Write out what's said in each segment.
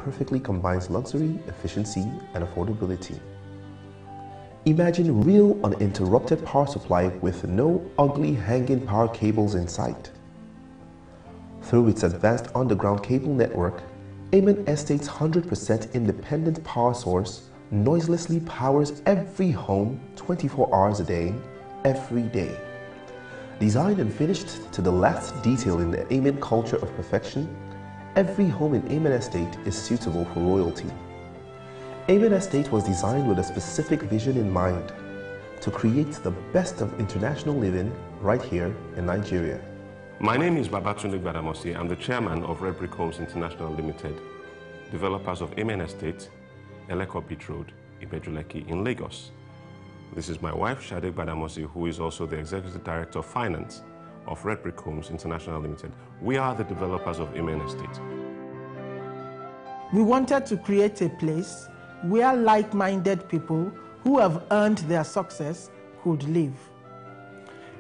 perfectly combines luxury, efficiency, and affordability. Imagine real uninterrupted power supply with no ugly hanging power cables in sight. Through its advanced underground cable network, Amen Estate's 100% independent power source noiselessly powers every home 24 hours a day, every day. Designed and finished to the last detail in the Amen culture of perfection, every home in Amen Estate is suitable for royalty. Amen Estate was designed with a specific vision in mind, to create the best of international living right here in Nigeria. My name is Babatunde Gbadamosi. I'm the chairman of Red Brick Homes International Limited, developers of Amen Estate, Eleko Beach Road, Ibejuleki in Lagos. This is my wife, Shade Gbadamosi, who is also the Executive Director of Finance of Red Brick Homes International Limited. We are the developers of Amen Estate. We wanted to create a place where like-minded people who have earned their success could live.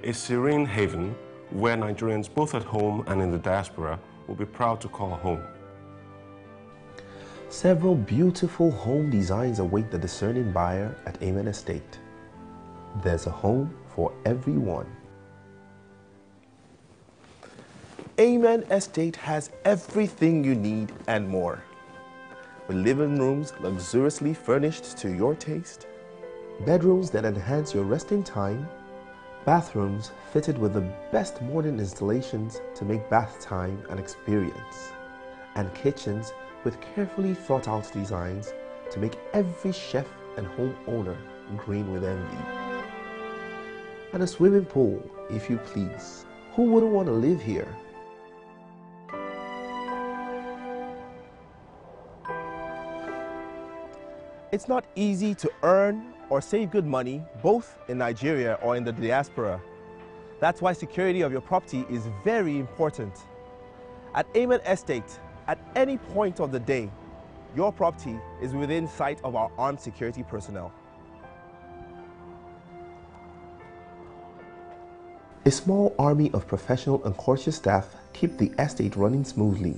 A serene haven where Nigerians both at home and in the diaspora will be proud to call home. Several beautiful home designs await the discerning buyer at Amen Estate. There's a home for everyone. Amen Estate has everything you need and more. With living rooms luxuriously furnished to your taste, bedrooms that enhance your resting time, bathrooms fitted with the best modern installations to make bath time an experience, and kitchens with carefully thought out designs to make every chef and homeowner green with envy. And a swimming pool, if you please. Who wouldn't want to live here? It's not easy to earn or save good money, both in Nigeria or in the diaspora. That's why security of your property is very important. At Amen Estate, at any point of the day, your property is within sight of our armed security personnel. A small army of professional and courteous staff keep the estate running smoothly.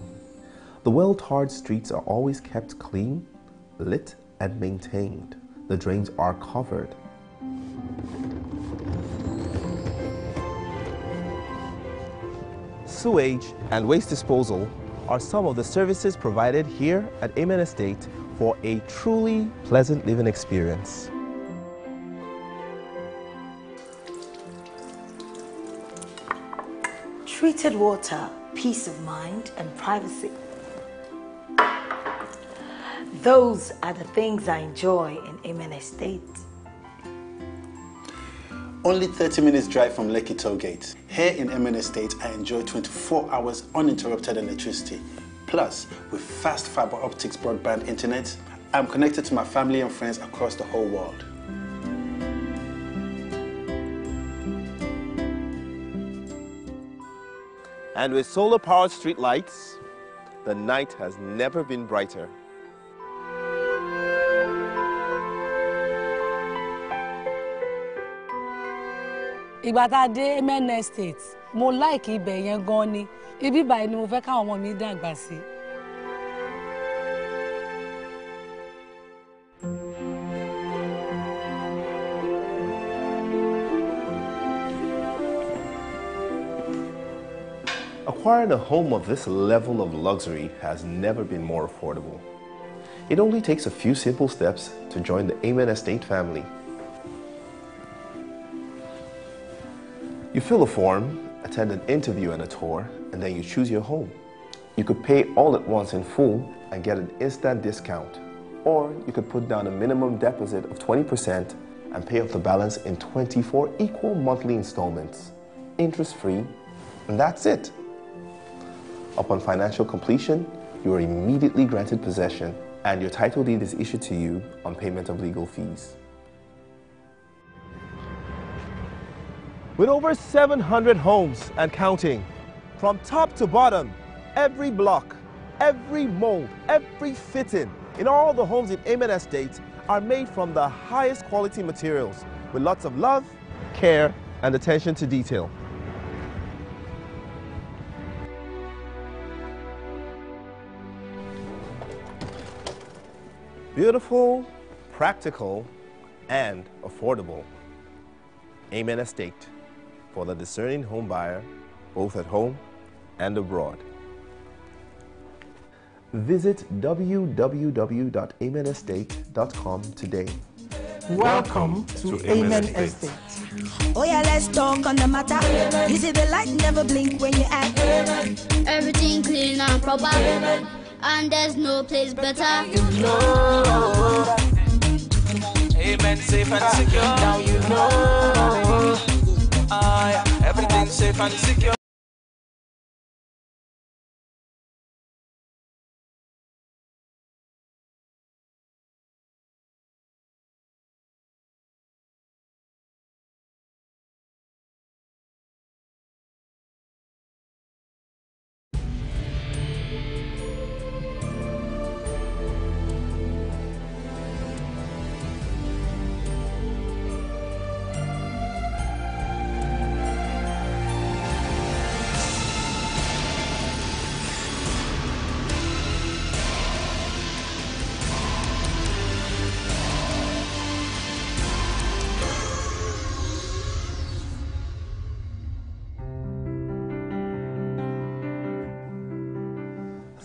The well-tarred streets are always kept clean, lit, and maintained. The drains are covered. Sewage and waste disposal are some of the services provided here at Amen Estate for a truly pleasant living experience. Treated water, peace of mind, and privacy. Those are the things I enjoy in Amen Estate. Only 30 minutes drive from Lekki Tollgate. Here in Amen Estate, I enjoy 24 hours uninterrupted electricity. Plus, with fast fiber optics broadband internet, I'm connected to my family and friends across the whole world. And with solar-powered street lights, the night has never been brighter. Ìgbà tá a dé Amen Estate, mo like ibẹ̀ yẹn gan ni. Ibi báyìí ni mo fẹ́ káwọn ọmọ mi dàgbà sí. Acquiring a home of this level of luxury has never been more affordable. It only takes a few simple steps to join the Amen Estate family. You fill a form, attend an interview and a tour, and then you choose your home. You could pay all at once in full and get an instant discount. Or you could put down a minimum deposit of 20% and pay off the balance in 24 equal monthly installments, interest-free, and that's it. Upon financial completion, you are immediately granted possession and your title deed is issued to you on payment of legal fees. With over 700 homes and counting, from top to bottom, every block, every mold, every fitting in all the homes in Amen Estate are made from the highest quality materials with lots of love, care, and attention to detail. Beautiful, practical, and affordable. Amen Estate for the discerning home buyer, both at home and abroad. Visit www.amenestate.com today. Welcome to Amen Estate. Oh yeah, let's talk on the matter. You see the light never blink when you act. Everything clean and proper, and there's no place better. You know, amen, safe and secure. Now you know, everything safe and secure.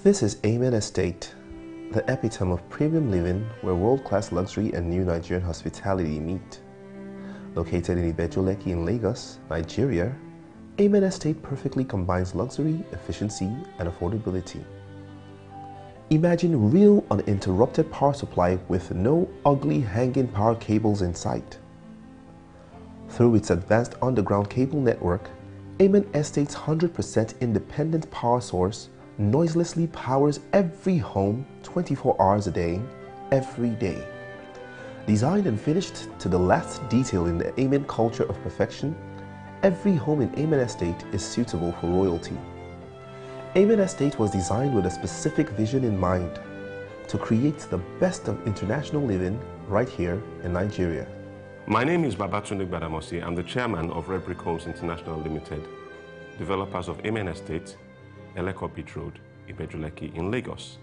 This is Amen Estate, the epitome of premium living where world-class luxury and new Nigerian hospitality meet. Located in Ibejuleki in Lagos, Nigeria, Amen Estate perfectly combines luxury, efficiency, and affordability. Imagine real uninterrupted power supply with no ugly hanging power cables in sight. Through its advanced underground cable network, Amen Estate's 100% independent power source noiselessly powers every home 24 hours a day, every day. Designed and finished to the last detail in the Amen culture of perfection, every home in Amen Estate is suitable for royalty. Amen Estate was designed with a specific vision in mind, to create the best of international living right here in Nigeria. My name is Babatunde Gbadamosi. I'm the chairman of Red Brick Homes International Limited, developers of Amen Estate, Eleko Beach Road, Ibejuleki in Lagos.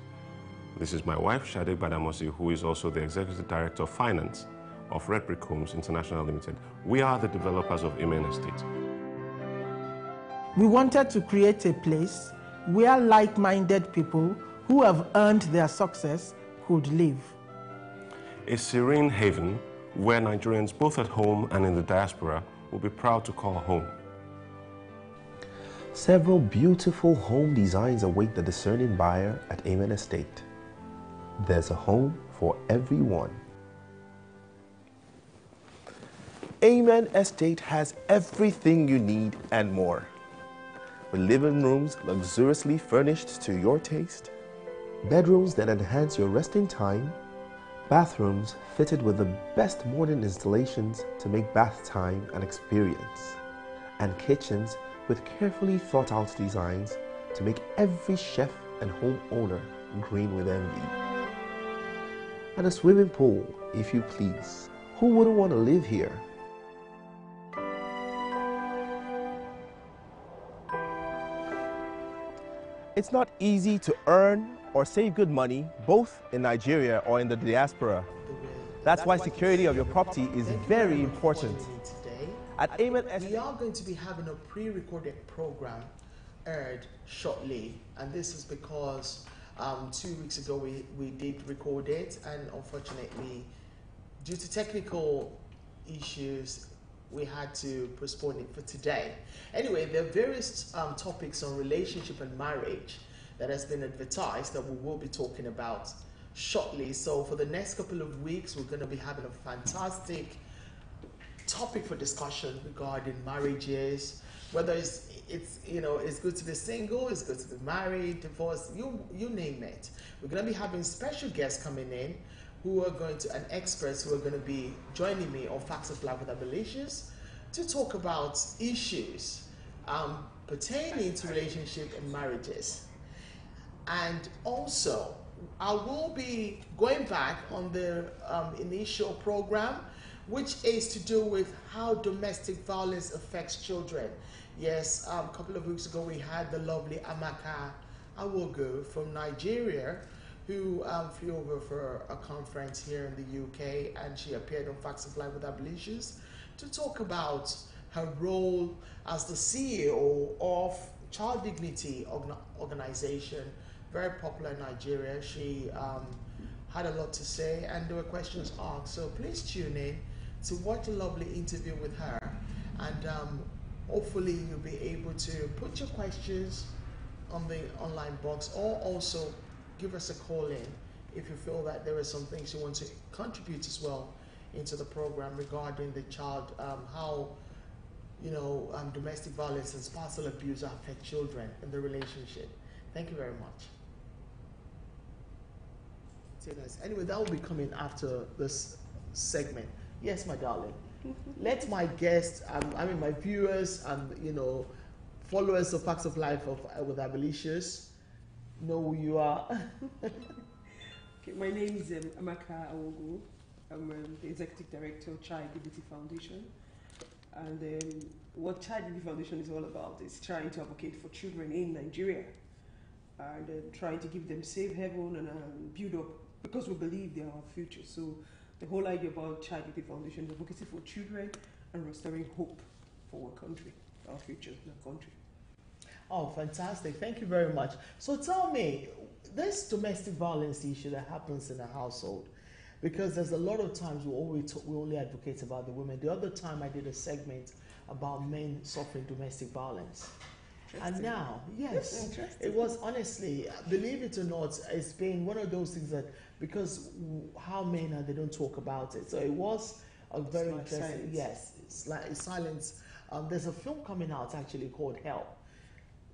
This is my wife, Shade Gbadamosi, who is also the Executive Director of Finance of Red Brick Homes International Limited. We are the developers of Amen Estate. We wanted to create a place where like-minded people who have earned their success could live. A serene haven where Nigerians both at home and in the diaspora will be proud to call home. Several beautiful home designs await the discerning buyer at Amen Estate. There's a home for everyone. Amen Estate has everything you need and more. With living rooms luxuriously furnished to your taste, bedrooms that enhance your resting time, bathrooms fitted with the best modern installations to make bath time an experience, and kitchens with carefully thought out designs to make every chef and homeowner green with envy. And a swimming pool, if you please. Who wouldn't want to live here? It's not easy to earn or save good money, both in Nigeria or in the diaspora. That's why security of your property is very important. At Amen Estate, we are going to be having a pre-recorded program aired shortly, and this is because 2 weeks ago we did record it, and unfortunately, due to technical issues, we had to postpone it for today. Anyway, there are various topics on relationship and marriage that has been advertised that we will be talking about shortly. So for the next couple of weeks, we're going to be having a fantastic topic for discussion regarding marriages, whether it's good to be single, it's good to be married, divorced, you name it. We're going to be having special guests coming in and experts who are going to be joining me on Facts of Life with Abbillicious to talk about issues pertaining to relationship and marriages. And also, I will be going back on the initial program, which is to do with how domestic violence affects children. Yes, a couple of weeks ago we had the lovely Amaka Awogo from Nigeria, who flew over for a conference here in the UK, and she appeared on Facts of Life with Abbillicious to talk about her role as the CEO of Child Dignity Organization, very popular in Nigeria. She had a lot to say, and there were questions asked. So please tune in to watch a lovely interview with her, and hopefully you'll be able to put your questions on the online box, or also give us a call in if you feel that there are some things you want to contribute as well into the program regarding the child, how domestic violence and spousal abuse affect children in the relationship. Thank you very much. Anyway, that will be coming after this segment. Yes, my darling. Let my guests, my viewers and followers of Facts of Life with Abbillicious know who you are. Okay, my name is Amaka Awogo. I'm the Executive Director of Child Dignity Foundation. And what Child Dignity Foundation is all about is trying to advocate for children in Nigeria and trying to give them safe haven and build up, because we believe they are our future. So the whole idea about Child Dignity Foundation is advocacy for children and restoring hope for our country, our future in our country. Oh, fantastic. Thank you very much. So tell me, this domestic violence issue that happens in a household, because there's a lot of times we only advocate about the women. The other time I did a segment about men suffering domestic violence. And now, yes, it was honestly, believe it or not, it's been one of those things that, because how men are, they don't talk about it. So it was a very interesting, silence. Yes, it's like silence. There's a film coming out actually called Hell,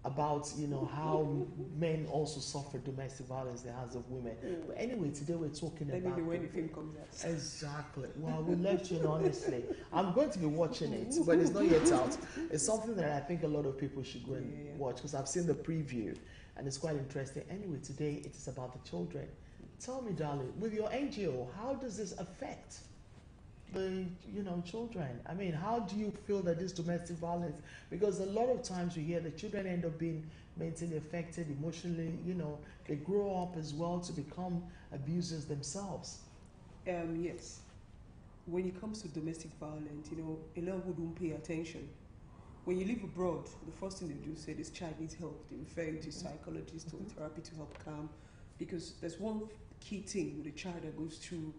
about how men also suffer domestic violence in the hands of women. But anyway, today we're talking about when the film comes out. Exactly. Well, we'll let you know honestly. I'm going to be watching it, but it's not yet out. It's something that I think a lot of people should go and watch, because I've seen the preview and it's quite interesting. Anyway, today it is about the children. Tell me, darling, with your NGO, how does this affect the children? I mean, how do you feel that this domestic violence, because a lot of times we hear the children end up being mentally affected, emotionally, they grow up as well to become abusers themselves. Yes. When it comes to domestic violence, a lot of people don't pay attention. When you live abroad, the first thing they do say this child needs help. They refer you to psychologists or therapy to help calm, because there's one key thing with a child that goes through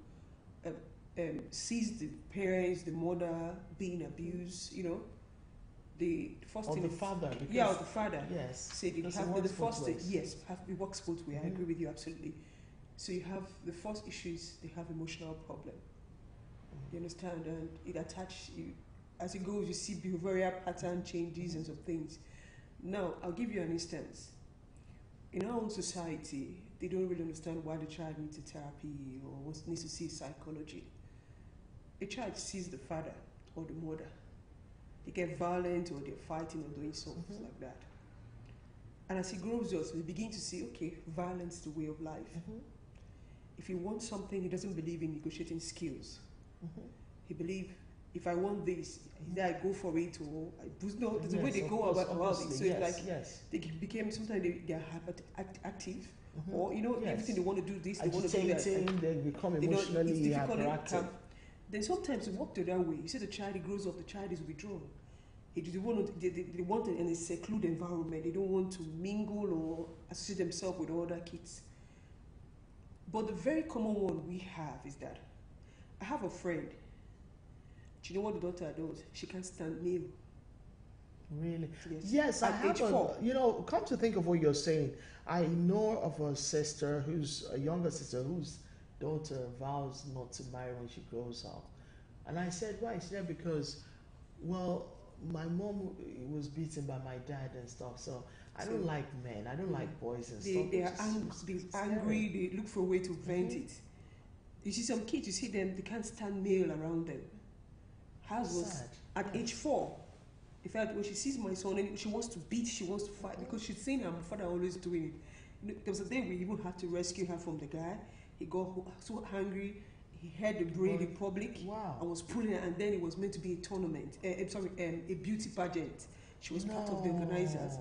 sees the parents, the mother being abused, the first thing. Or the father. Yeah, or the father. Yes. So you have the first thing. Yes, it works both ways. I agree with you absolutely. So you have the first issue is they have emotional problem. You understand, and it attach you as it goes. You see behavioral pattern changes and some things. Now I'll give you an instance. In our own society, they don't really understand why the child needs a therapy or needs to see psychology. A child sees the father or the mother. They get violent or they're fighting or doing something like that. And as he grows up, we begin to see, okay, violence is the way of life. If he wants something, he doesn't believe in negotiating skills. He believes, if I want this, either I go for it or I boost. No, the way they go about it. So it's they became, sometimes they are hyperactive. Or everything they want to do this, they want to do that. They become emotionally hyperactive. Then sometimes you walk the other way. You see the child, he grows up, the child is withdrawn. They want in a secluded environment. They don't want to mingle or associate themselves with other kids. But the very common one we have is that I have a friend. Do you know what the daughter does? She can't stand meal. Really? Yes, I have. Come to think of what you're saying, I know of a sister a younger sister whose daughter vows not to marry when she grows up. And I said, why? She said, because, well, my mom was beaten by my dad and stuff, so I don't like men. I don't like boys and stuff. They're angry. They look for a way to vent it. You see some kids, you see them, they can't stand male around them. Hers was at age 4. In fact, when she sees my son, she wants to beat, she wants to fight, because she's seen her father always doing it. There was a day we even had to rescue her from the guy. He got so angry, he had the braid in public. Wow. I was pulling her, and then it was meant to be a tournament, a beauty pageant. She was part of the organizers.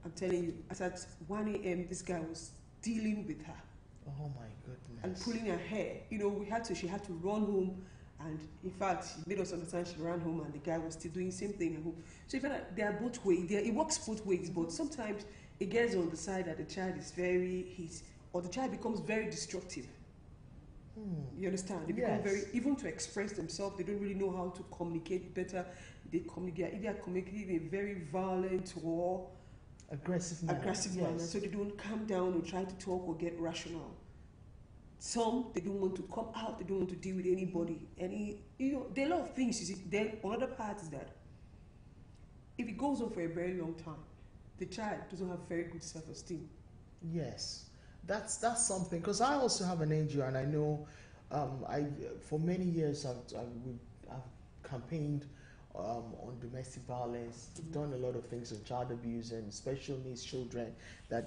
I'm telling you, as at 1 a.m., this guy was dealing with her. Oh my goodness. And pulling her hair. You know, she had to run home, and in fact, she made us understand she ran home and the guy was still doing the same thing at home. So you feel like they are both ways. It works both ways, but sometimes it gets on the side that the child is or the child becomes very destructive. You understand? They become very, even to express themselves, they don't really know how to communicate better. They either communicate in a very violent or aggressive manner. So they don't calm down or try to talk or get rational. Some, they don't want to come out, they don't want to deal with anybody. There are a lot of things, you see. Then another part is that if it goes on for a very long time, the child doesn't have very good self-esteem. Yes. That's something, because I also have an NGO, and I know for many years I've campaigned on domestic violence, done a lot of things on child abuse and special needs children,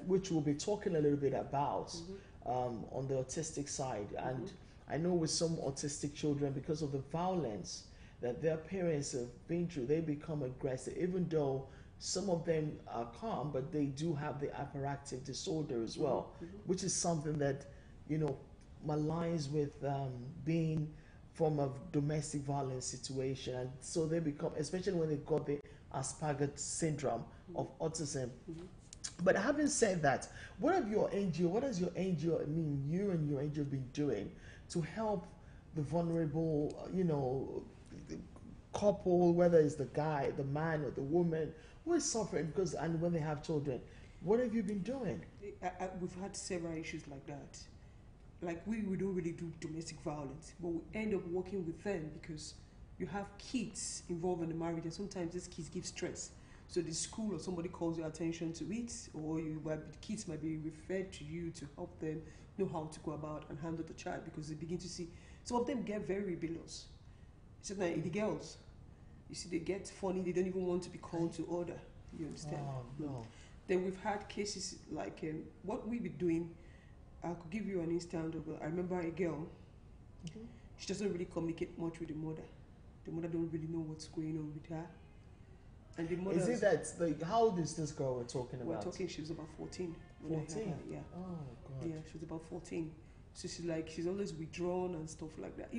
which we'll be talking a little bit about on the autistic side. And I know with some autistic children, because of the violence that their parents have been through, they become aggressive, even though some of them are calm, but they do have the hyperactive disorder as well, which is something that, maligns with being from a domestic violence situation. And so they become, especially when they've got the Asperger's syndrome of autism. But having said that, what does your NGO, you and your NGO been doing to help the vulnerable, couple, whether it's the guy, the man, or the woman who is suffering and when they have children? What have you been doing? We've had several issues like that. Like we don't really do domestic violence, but we end up working with them because you have kids involved in the marriage, and sometimes these kids give stress. So the school or somebody calls your attention to it, or the kids might be referred to you to help them know how to go about and handle the child, because they begin to see some of them get very rebellious. So like the girls, you see, they get funny, they don't even want to be called to order. You understand? Oh, no. Then we've had cases like what we be doing. I could give you an instance of, I remember a girl, she doesn't really communicate much with the mother. The mother don't really know what's going on with her. And the mother... Is it that, how old is this girl we're talking about? We're talking, she was about 14. 14? Yeah. Oh, God. Yeah, she was about 14. So she's always withdrawn and stuff like that.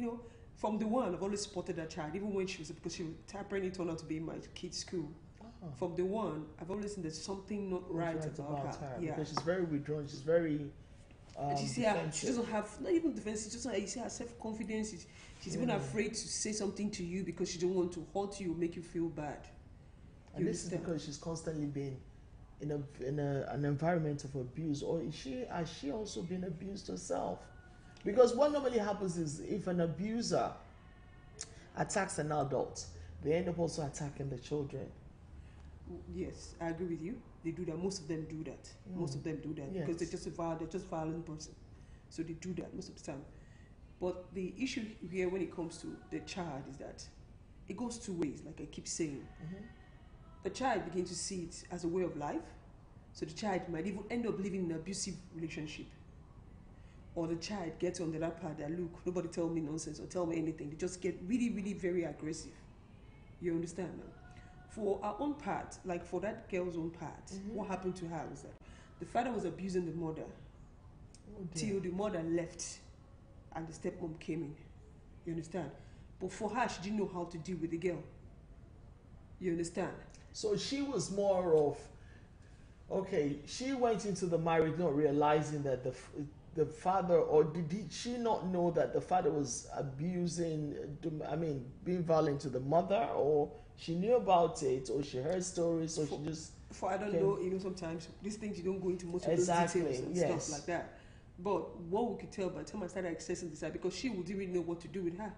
From the one, I've always spotted that child, even when because she apparently turned out to be in my kid's school. From the one, I've always seen there's something not right about her. Yeah. Because she's very withdrawn, she's very... and you see her, she doesn't have, not even defense, you see her self-confidence. She's even afraid to say something to you because she don't want to hurt you or make you feel bad. And this is because she's constantly been in an environment of abuse. Or has she also been abused herself? Because what normally happens is if an abuser attacks an adult, they end up also attacking the children. Yes, I agree with you. They do that. Most of them do that. Most of them do that because they're just a violent person. So they do that most of the time. But the issue here when it comes to the child is that it goes two ways, like I keep saying. The child begins to see it as a way of life. So the child might even end up living in an abusive relationship. Or the child gets on the other part that, look, nobody tell me nonsense or tell me anything. They just get really, really very aggressive. You understand now? For our own part, like for that girl's own part, what happened to her was that the father was abusing the mother till the mother left and the stepmom came in. You understand? But for her, she didn't know how to deal with the girl. You understand? So she was more of, she went into the marriage not realizing that the father, or did she not know that the father was being violent to the mother, or she knew about it, or she heard stories, or she just... I don't know, sometimes these things you don't go into most of those details and stuff like that. But what we could tell by the time I started accessing this, because she didn't really know what to do with her.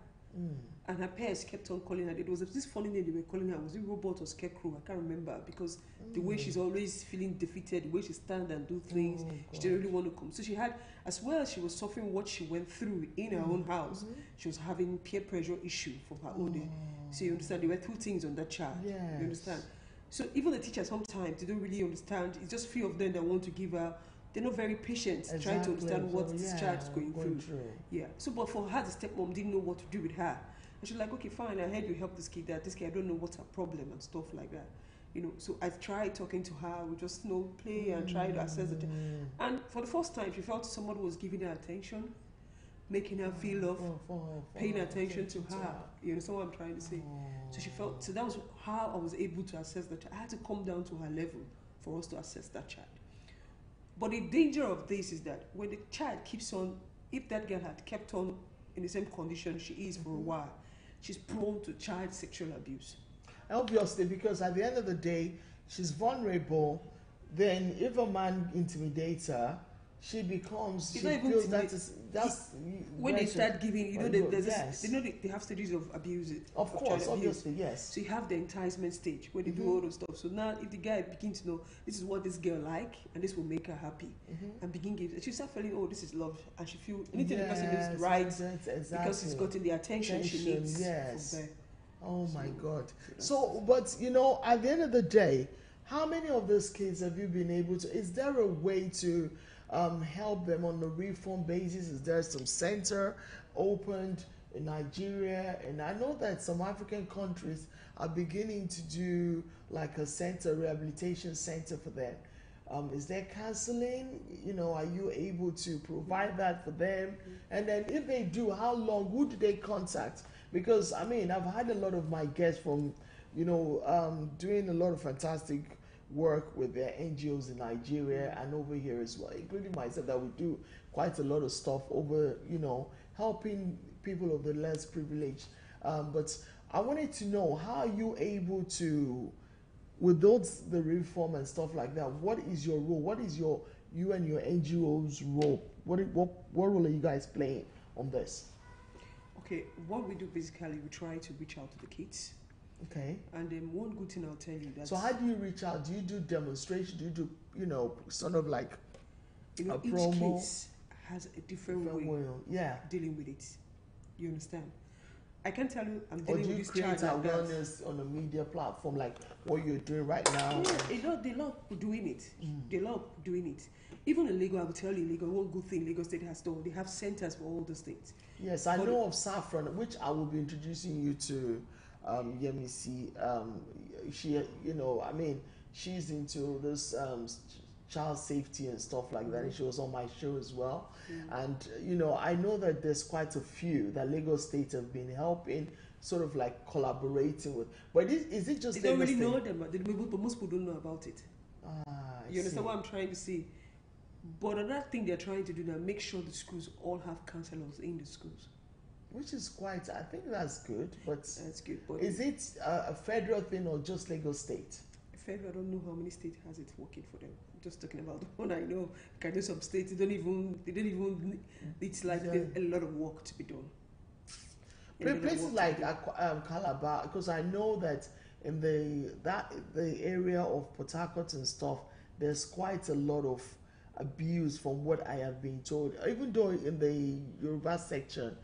And her parents kept on calling her. There was this funny name they were calling her. Was it Robot or Scarecrow? I can't remember, because the way she's always feeling defeated, the way she stands and do things, she didn't really want to come. So she had, as well as she was suffering what she went through in her own house, she was having peer pressure issue from her own. So you understand, there were two things on that child. You understand? So even the teachers sometimes, they don't really understand. It's just few of them that want to give her. They're not very patient trying to understand what this child is going through. Yeah. So, but for her, the stepmom didn't know what to do with her. And she's like, okay, fine, I heard you help this kid, I don't know what's her problem and stuff like that. You know, so I tried talking to her. We just play and try to assess it. And for the first time, she felt somebody was giving her attention, making her feel love, paying attention to her. You understand what I'm trying to say? So she felt. So that was how I was able to assess that. I had to come down to her level for us to assess that child. But the danger of this is that when the child keeps on, if that girl had kept on in the same condition she is for a while, she's prone to child sexual abuse. Obviously, because at the end of the day, she's vulnerable. Then if a man intimidates her, she becomes, she feels that's when they start giving, they have stages of abuse. Of course, obviously, yes. So you have the enticement stage where they do all those stuff. So now if the guy begins to know this is what this girl like and this will make her happy, and begin giving, she start feeling, oh, this is love, and she feel anything the person is right because he's gotten the attention she needs from there. Oh my God. So, but at the end of the day, how many of those kids have you been able to, is there a way to help them on a reform basis? Is there some center opened in Nigeria? And I know that some African countries are beginning to do like a center, rehabilitation center for them. Is there counseling? Are you able to provide that for them? And then if they do, how long, who do they contact? Because, I've had a lot of my guests from, doing a lot of fantastic work with their NGOs in Nigeria and over here as well, including myself, that we do quite a lot of stuff over, helping people of the less privileged. But I wanted to know, how are you able to, with the reform and stuff like that, what is your role? What is you and your NGO's role? What role are you guys playing on this? Okay, what we do basically, we try to reach out to the kids. Okay. And then one good thing I'll tell you that. So how do you reach out? Do you do demonstration? Do you do, sort of like a each promo? Case has a different way dealing with it. You understand? I can tell you, I'm dealing with this child. Or do you create awareness on a media platform like what you're doing right now? Yeah, they love doing it. They love doing it. Even in Lagos, I will tell you, Lagos, one good thing Lagos State has done, they have centers for all those things. Yes, I know of Saffron, which I will be introducing you to. Yemisi, she's into this child safety and stuff like that, and she was on my show as well. And I know that there's quite a few that Lagos State have been helping, sort of like collaborating with. But is it just they don't really know them, but most people don't know about it. You understand what I'm trying to say? But another thing they're trying to do now, make sure the schools all have counselors in the schools. Which is quite, I think that's good. But that's good. But is it a federal thing or just Lagos State? Federal, I don't know how many states has it working for them. I'm just talking about the one I know. I know some states they don't even. It's like a lot of work to be done. Places like Calabar, because I know that in the area of Port Harcourt and stuff, there's quite a lot of abuse from what I have been told. Even though in the Yoruba section,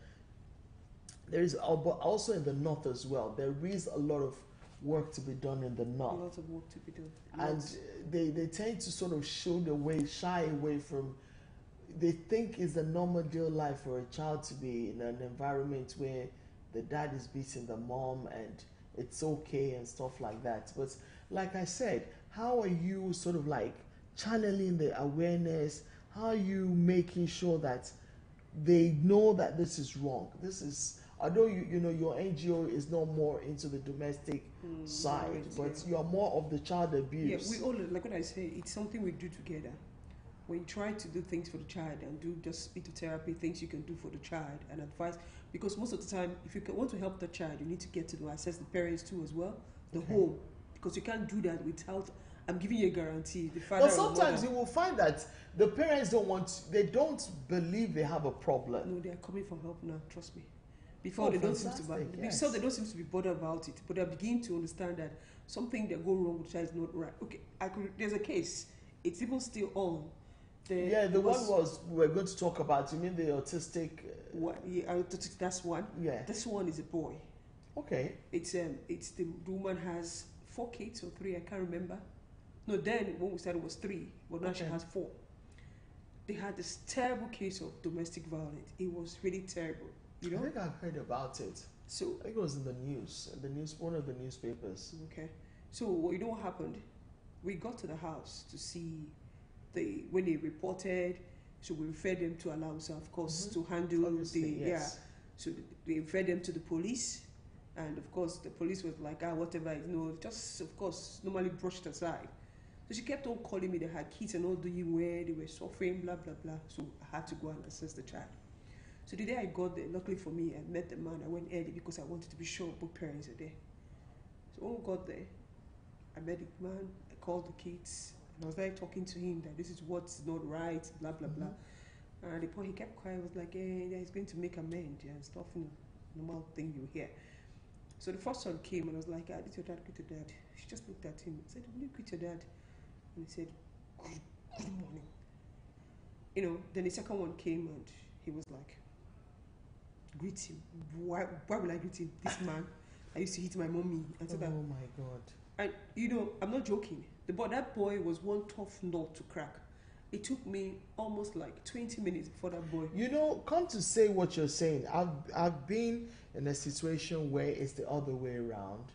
there is, but also in the north as well, there is a lot of work to be done in the north. Lots of work to be done. And they tend to sort of shy away from, they think it's a normal deal life for a child to be in an environment where the dad is beating the mom and it's okay and stuff like that. But like I said, how are you sort of like channeling the awareness? How are you making sure that they know that this is wrong? This is, although your NGO is no more into the domestic side, but you are more of the child abuse. Yeah, we all, like what I say, it's something we do together. When you try to do things for the child and do just speak to therapy, things you can do for the child and advice, because most of the time, if you want to help the child, you need to get to assess the parents too as well, the home, because you can't do that without. I'm giving you a guarantee. The father. But sometimes you will find that the parents they don't believe they have a problem. No, they are coming for help now. Trust me. Before they don't seem to be bothered about it, but they begin to understand that something that go wrong with the child is not right. Okay, there's a case. It's even still on. The one we're going to talk about. You mean the autistic? Autistic. That's one. Yeah. This one is a boy. Okay. It's the woman has 4 kids or 3. I can't remember. No, then when we started it was 3, but now she has 4. They had this terrible case of domestic violence. It was really terrible. I think I've heard about it. So I think it was in the news, one of the newspapers. Okay. So you know what happened? We got to the house to see when they reported. So we referred them to Alausa, of course, to handle Obviously, yes. So we referred them to the police, and of course the police was like, whatever, just of course normally brushed aside. So she kept on calling me. They had kids and all doing where they were suffering, blah blah blah. So I had to go and assess the child. So the day I got there, luckily for me, I met the man. I went early because I wanted to be sure both parents are there. So when we got there, I met the man. I called the kids. And I was like talking to him that this is what's not right, blah blah blah. And at the point he kept quiet. I was like, yeah, he's going to make amends and stuff, normal thing you hear. So the first son came and I was like, did your dad quit your dad? She just looked at him and said, did you quit your dad? And he said, good morning. Then the second one came and he was like, greet him. Why would I greet him? This man, I used to hit my mommy. And Oh my God. And I'm not joking. That boy was one tough nut to crack. It took me almost like 20 minutes before that boy. Come to say what you're saying. I've been in a situation where it's the other way around,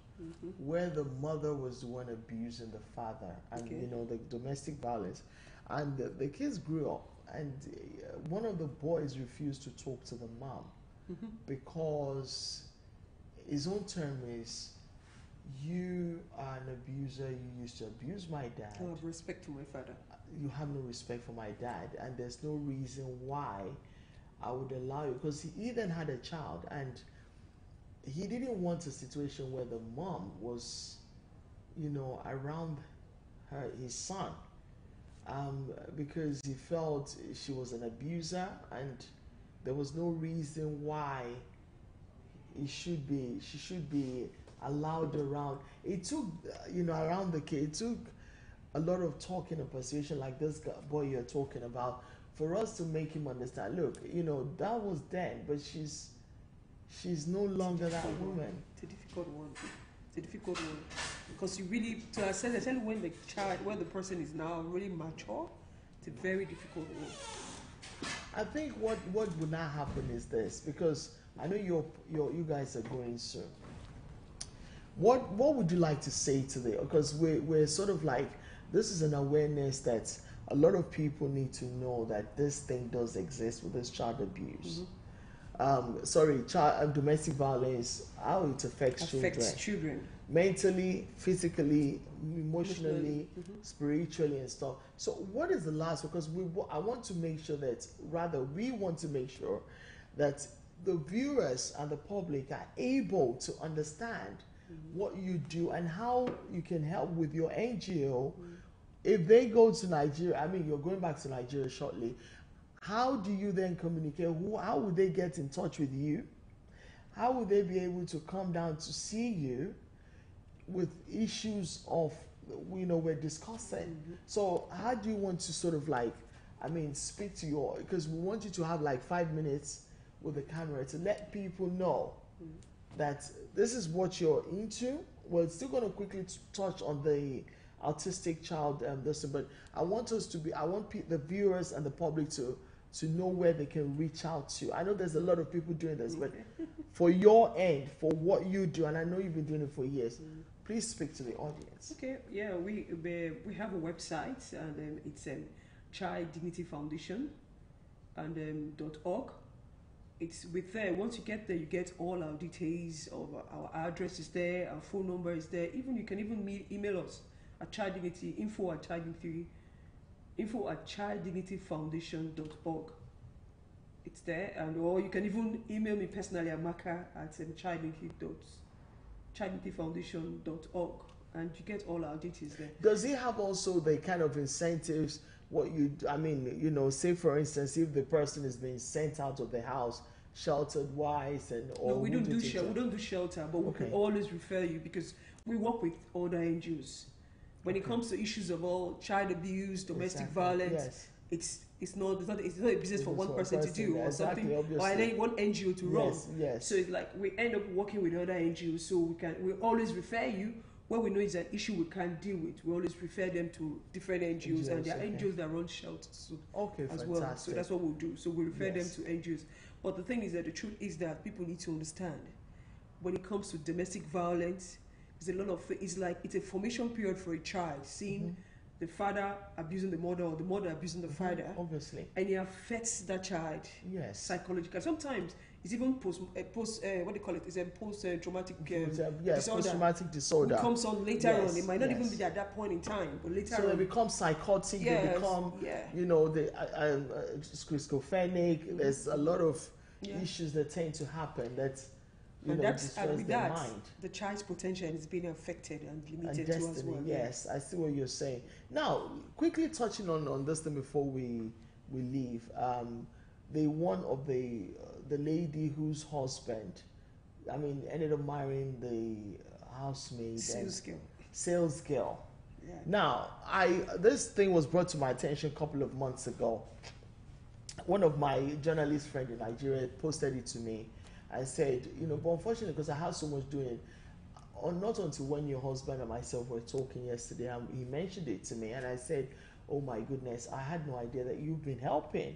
where the mother was the one abusing the father, and the domestic violence, and the kids grew up, and one of the boys refused to talk to the mom because his own term is, you are an abuser, you used to abuse my dad. I have respect for my father. You have no respect for my dad, and there's no reason why I would allow you, because he then had a child, and he didn't want a situation where the mom was, around his son, because he felt she was an abuser, and there was no reason why she should be allowed around. It took, around the kid, it took a lot of talking and persuasion, like this boy you're talking about, for us to make him understand, look, that was then, but she's no longer that woman. It's a difficult one. Because you really, to assess, especially when the person is now really mature, it's a very difficult one. I think what would not happen is this, because I know you guys are going soon. What would you like to say today? Because we're sort of like, this is an awareness that a lot of people need to know that this thing does exist with this child abuse. Domestic violence, how it affects children. Mentally, physically, emotionally, spiritually and stuff. So what is the last? Because we want to make sure that the viewers and the public are able to understand what you do and how you can help with your NGO. If they go to Nigeria, you're going back to Nigeria shortly, how do you then communicate? How would they get in touch with you? How would they be able to come down to see you with issues of, we're discussing? So how do you want to sort of speak to because we want you to have 5 minutes with the camera to let people know that this is what you're into. We're still going to quickly touch on the autistic child but I want the viewers and the public to know where they can reach out to. I know there's a lot of people doing this, but for your end, for what you do, and I know you've been doing it for years, please speak to the audience. Okay, yeah, we have a website, and it's Child Dignity Foundation and .org. It's with there. Once you get there, you get all our details of our address is there, our phone number is there. You can even email us at Child Dignity, info at childdignityfoundation.org. It's there, or you can even email me personally at Maka at childdignityfoundation.org, and you get all our details there. Does it have also the kind of incentives? Say for instance, if the person is being sent out of the house, sheltered wise, no, we don't do shelter, but we can always refer you, because we work with other NGOs. When it comes to issues of all child abuse, domestic violence, it's not a business for one person to do, or something, or any one NGO to run. Yes. So it's like we end up working with other NGOs, so we always refer you. When we know it's an issue we can't deal with, we always refer them to different NGOs, and there are NGOs that run shelters as well. So that's what we'll do. So we refer them to NGOs. But the thing is that the truth is that people need to understand, when it comes to domestic violence, there's a lot of, it's like, it's a formation period for a child, seeing the father abusing the mother or the mother abusing the father. Obviously. And it affects that child psychologically. Sometimes it's even what do you call it? It's a post-traumatic disorder. Post-traumatic disorder. It comes on later on. It might not even be at that point in time, but later on. So they become psychotic, they become, you know, schizophrenic. There's a lot of issues that tend to happen that, you know, destroys their mind. The child's potential is being affected and limited and to as well. Yes, I see what you're saying. Now, quickly touching on this thing before we leave. The one of the lady whose husband, I mean, ended up marrying the housemaid. Sales girl. Yeah. Now, this thing was brought to my attention a couple of months ago. One of my journalist friends in Nigeria posted it to me. I said, you know, but unfortunately, because I have so much doing it, not until when your husband and myself were talking yesterday, he mentioned it to me, and I said, oh my goodness, I had no idea that you've been helping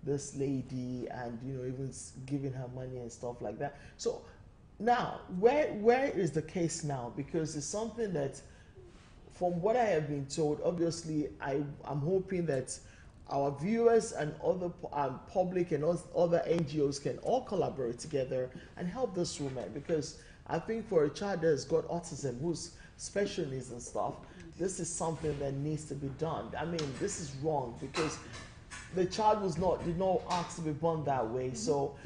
this lady and, you know, even giving her money and stuff like that. So now, where is the case now? Because it's something that, from what I have been told, obviously, I'm hoping that our viewers and other public and other NGOs can all collaborate together and help this woman, because I think for a child that's got autism, who's special needs and stuff, this is something that needs to be done. I mean, this is wrong because the child did not ask to be born that way. So,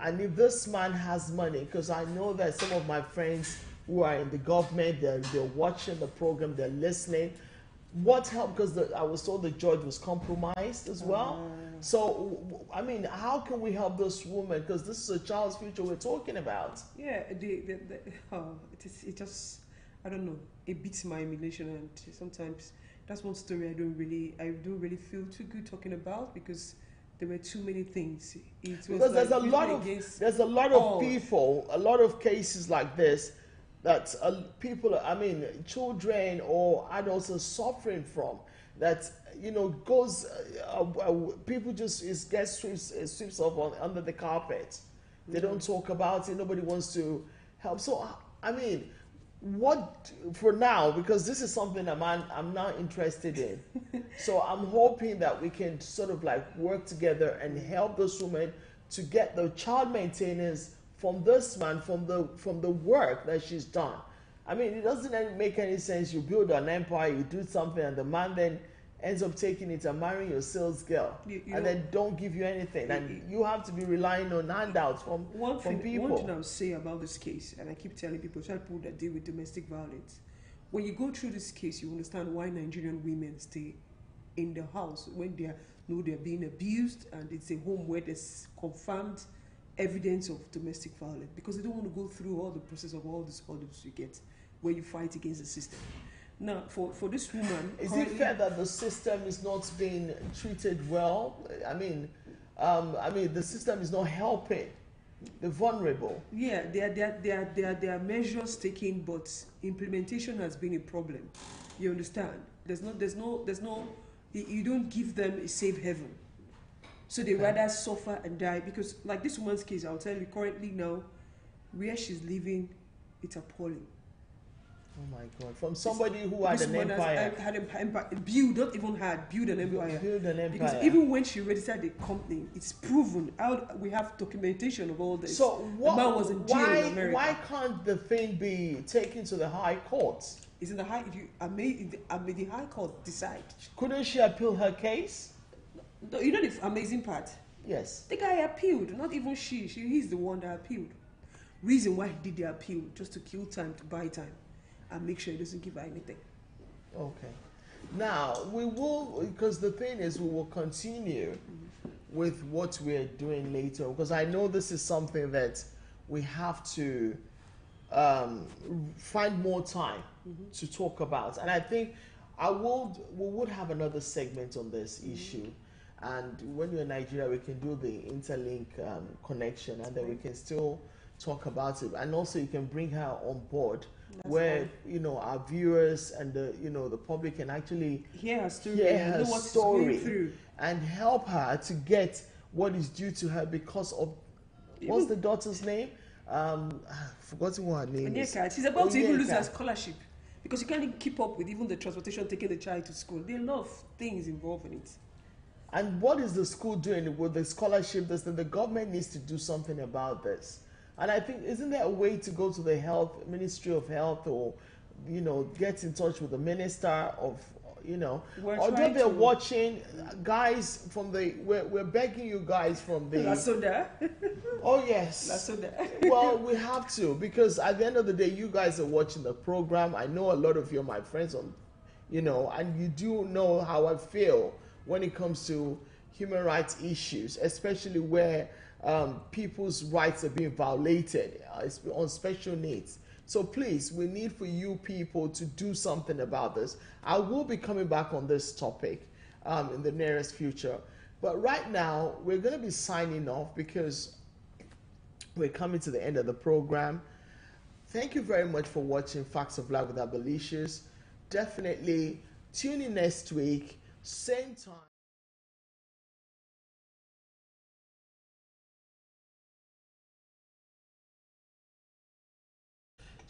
and if this man has money, because I know that some of my friends who are in the government, they're watching the program, they're listening. What helped? Because I was told the judge was compromised as well. So, I mean, how can we help this woman? Because this is a child's future we're talking about. Yeah, it just, I don't know, it beats my imagination, and sometimes that's one story I don't really feel too good talking about, because there were too many things. Because there's a lot of people, a lot of cases like this that people, I mean, children or adults are suffering from, that, you know, goes, people just sweeps off under the carpet. They don't talk about it. Nobody wants to help. So, I mean, what for now, because this is something that I'm not interested in. So I'm hoping that we can sort of like work together and help this woman to get the child maintenance from this man, from the work that she's done. I mean, it doesn't make any sense. You build an empire, you do something, and the man then ends up taking it and marrying your sales girl, and then don't give you anything, and you have to be relying on handouts from people. One thing I'll say about this case, and I keep telling people, especially people that deal with domestic violence, when you go through this case, you understand why Nigerian women stay in the house when they know they're being abused, and it's a home where there's confirmed evidence of domestic violence, because they don't want to go through all the process of all these orders you get where you fight against the system. Now, for this woman, is it fair that the system is not being treated well? I mean, the system is not helping the vulnerable. Yeah, there are measures taken, but implementation has been a problem. You understand? There's no. You don't give them a safe haven, so they rather suffer and die. Because, like this woman's case, I'll tell you currently now, where she's living, it's appalling. Oh my God! From somebody who had an empire, build an empire. Because even when she registered the company, it's proven out. We have documentation of all this. So what? The man was in jail in America. Why can't the thing be taken to the High Court? It's in the High. The High Court decide. Couldn't she appeal her case? You know the amazing part. Yes. The guy appealed. Not even she. He's the one that appealed. Reason why he did the appeal, just to kill time, to buy time, and make sure he doesn't give her anything. Okay. Now, we will, because the thing is, we will continue with what we're doing later, because I know this is something that we have to find more time to talk about. And I think we would have another segment on this issue. And when you're in Nigeria, we can do the interlink connection, and then we can still talk about it. And also you can bring her on board. That's where fine. You know, our viewers and the public can actually hear her story and help her to get what is due to her because of what's the daughter's name? I've forgotten what her name is. She's about to even lose her scholarship because you can't keep up with even the transportation taking the child to school. There are a lot of things involved in it. And what is the school doing with the scholarship? The government needs to do something about this. And I think, isn't there a way to go to the Ministry of Health, or, get in touch with the Minister of, although they're watching, guys from we're begging you guys from the... La Soda. Oh, yes. La Soda. Well, we have to, because at the end of the day, you guys are watching the program. I know a lot of you are my friends and you do know how I feel when it comes to human rights issues, especially where people's rights are being violated on special needs. So please, we need for you people to do something about this. I will be coming back on this topic in the nearest future. But right now, we're going to be signing off because we're coming to the end of the program. Thank you very much for watching Facts of Life with Abbillicious. Definitely tune in next week, same time.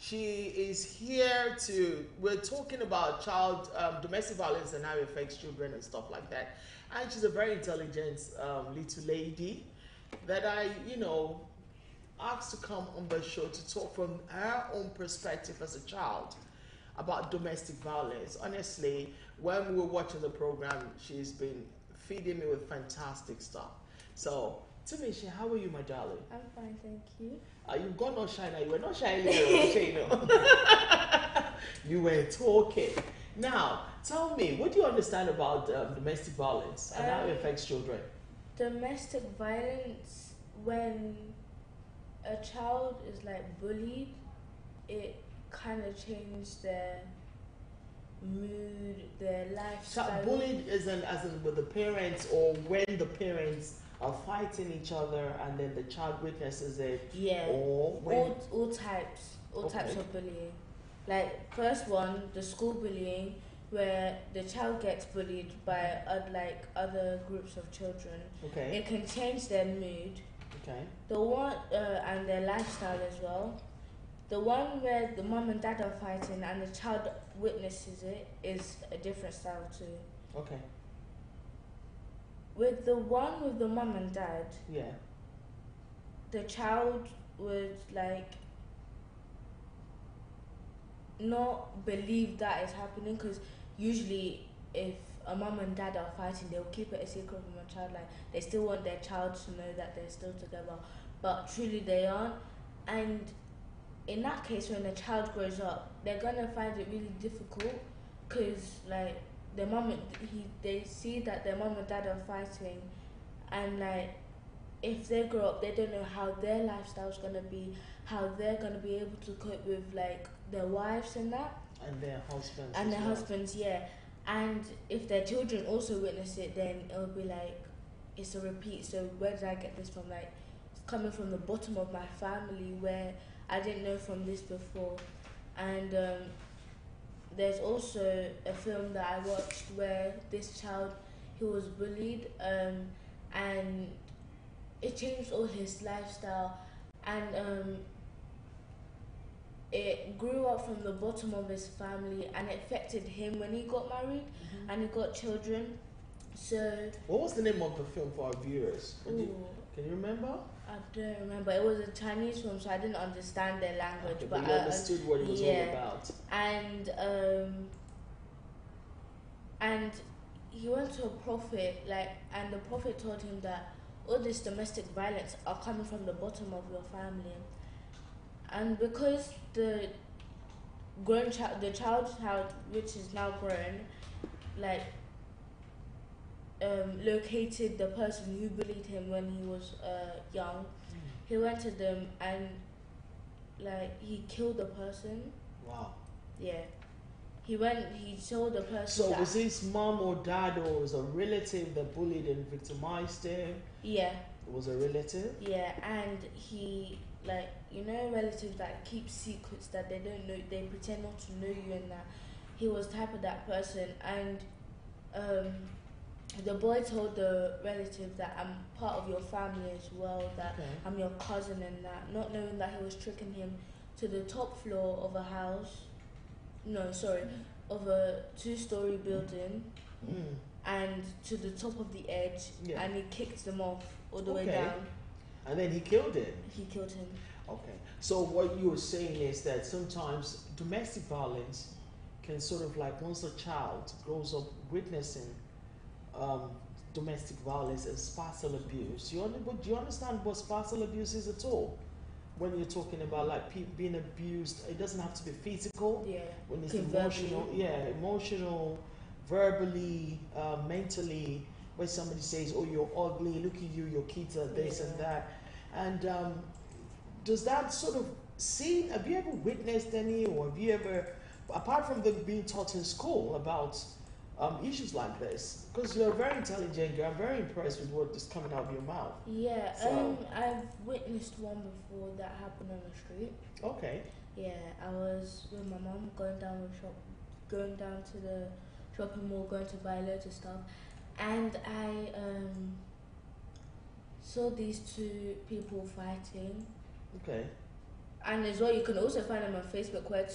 She is here we're talking about domestic violence and how it affects children and stuff like that. And she's a very intelligent little lady that I, asked to come on the show to talk from her own perspective as a child about domestic violence. Honestly, when we were watching the program, she's been feeding me with fantastic stuff. So, Tamisha, how are you, my darling? I'm fine, thank you. You've got no shy now. You were not shy earlier. You were talking. Now, tell me, what do you understand about domestic violence and how it affects children? Domestic violence, when a child is bullied, it kind of changes their mood, their lifestyle. Bullied as in with the parents, or when the parents are fighting each other and then the child witnesses it. Yeah. Or when... all types of bullying. First one, the school bullying, where the child gets bullied by other groups of children. Okay. It can change their mood. Okay. The one and their lifestyle as well. The one where the mom and dad are fighting and the child witnesses it is a different style too. Okay. With the one with the mom and dad, yeah, the child would not believe that is happening, because usually if a mom and dad are fighting, they'll keep it a secret from a child. They still want their child to know that they're still together, but truly they aren't. And in that case, when the child grows up, they're gonna find it really difficult, because they see that their mom and dad are fighting, and if they grow up, they don't know how their lifestyle's gonna be, how they're gonna be able to cope with their wives and that, and their husbands. And their husbands, yeah. And if their children also witness it, then it'll be it's a repeat. So where did I get this from? It's coming from the bottom of my family, where I didn't know from this before. And there's also a film that I watched where this child, he was bullied, and it changed all his lifestyle, and it grew up from the bottom of his family, and it affected him when he got married, and he got children. So what was the name of the film for our viewers? Can you remember? I don't remember. It was a Chinese film, so I didn't understand their language. Okay, but you understood what it was all about. And he went to a prophet, and the prophet told him that all this domestic violence are coming from the bottom of your family. And because the child, which is now grown, located the person who bullied him when he was young, he went to them and he killed the person. Wow. Yeah. He told the person. So was his mom or dad, or was a relative that bullied and victimized him? Yeah. It was a relative? Yeah, and he, relatives that keep secrets that they don't know, they pretend not to know you, and that he was type of that person. And the boy told the relative that I'm part of your family as well, that I'm your cousin and that, not knowing that he was tricking him to the top floor of a house, of a 2-story building, and to the top of the edge, and he kicked them off all the way down. And then he killed him? He killed him. Okay. So what you were saying is that sometimes domestic violence can sort of like, once a child grows up witnessing domestic violence and spousal abuse, do you understand what spousal abuse is at all? When you're talking about like people being abused, it doesn't have to be physical. Yeah. When it's emotional, verbally, mentally, where somebody says, "Oh, you're ugly. Look at you. Your kids are this and that," and does that sort of scene? Have you ever witnessed any, or have you ever, apart from them being taught in school about issues like this? Because you're a very intelligent girl. I'm very impressed with what is coming out of your mouth. Yeah, so, I've witnessed one before that happened on the street. Okay. Yeah, I was with my mum going down to the shopping mall, going to buy loads of stuff, and I saw these 2 people fighting. Okay. And as well, you can also find them on Facebook where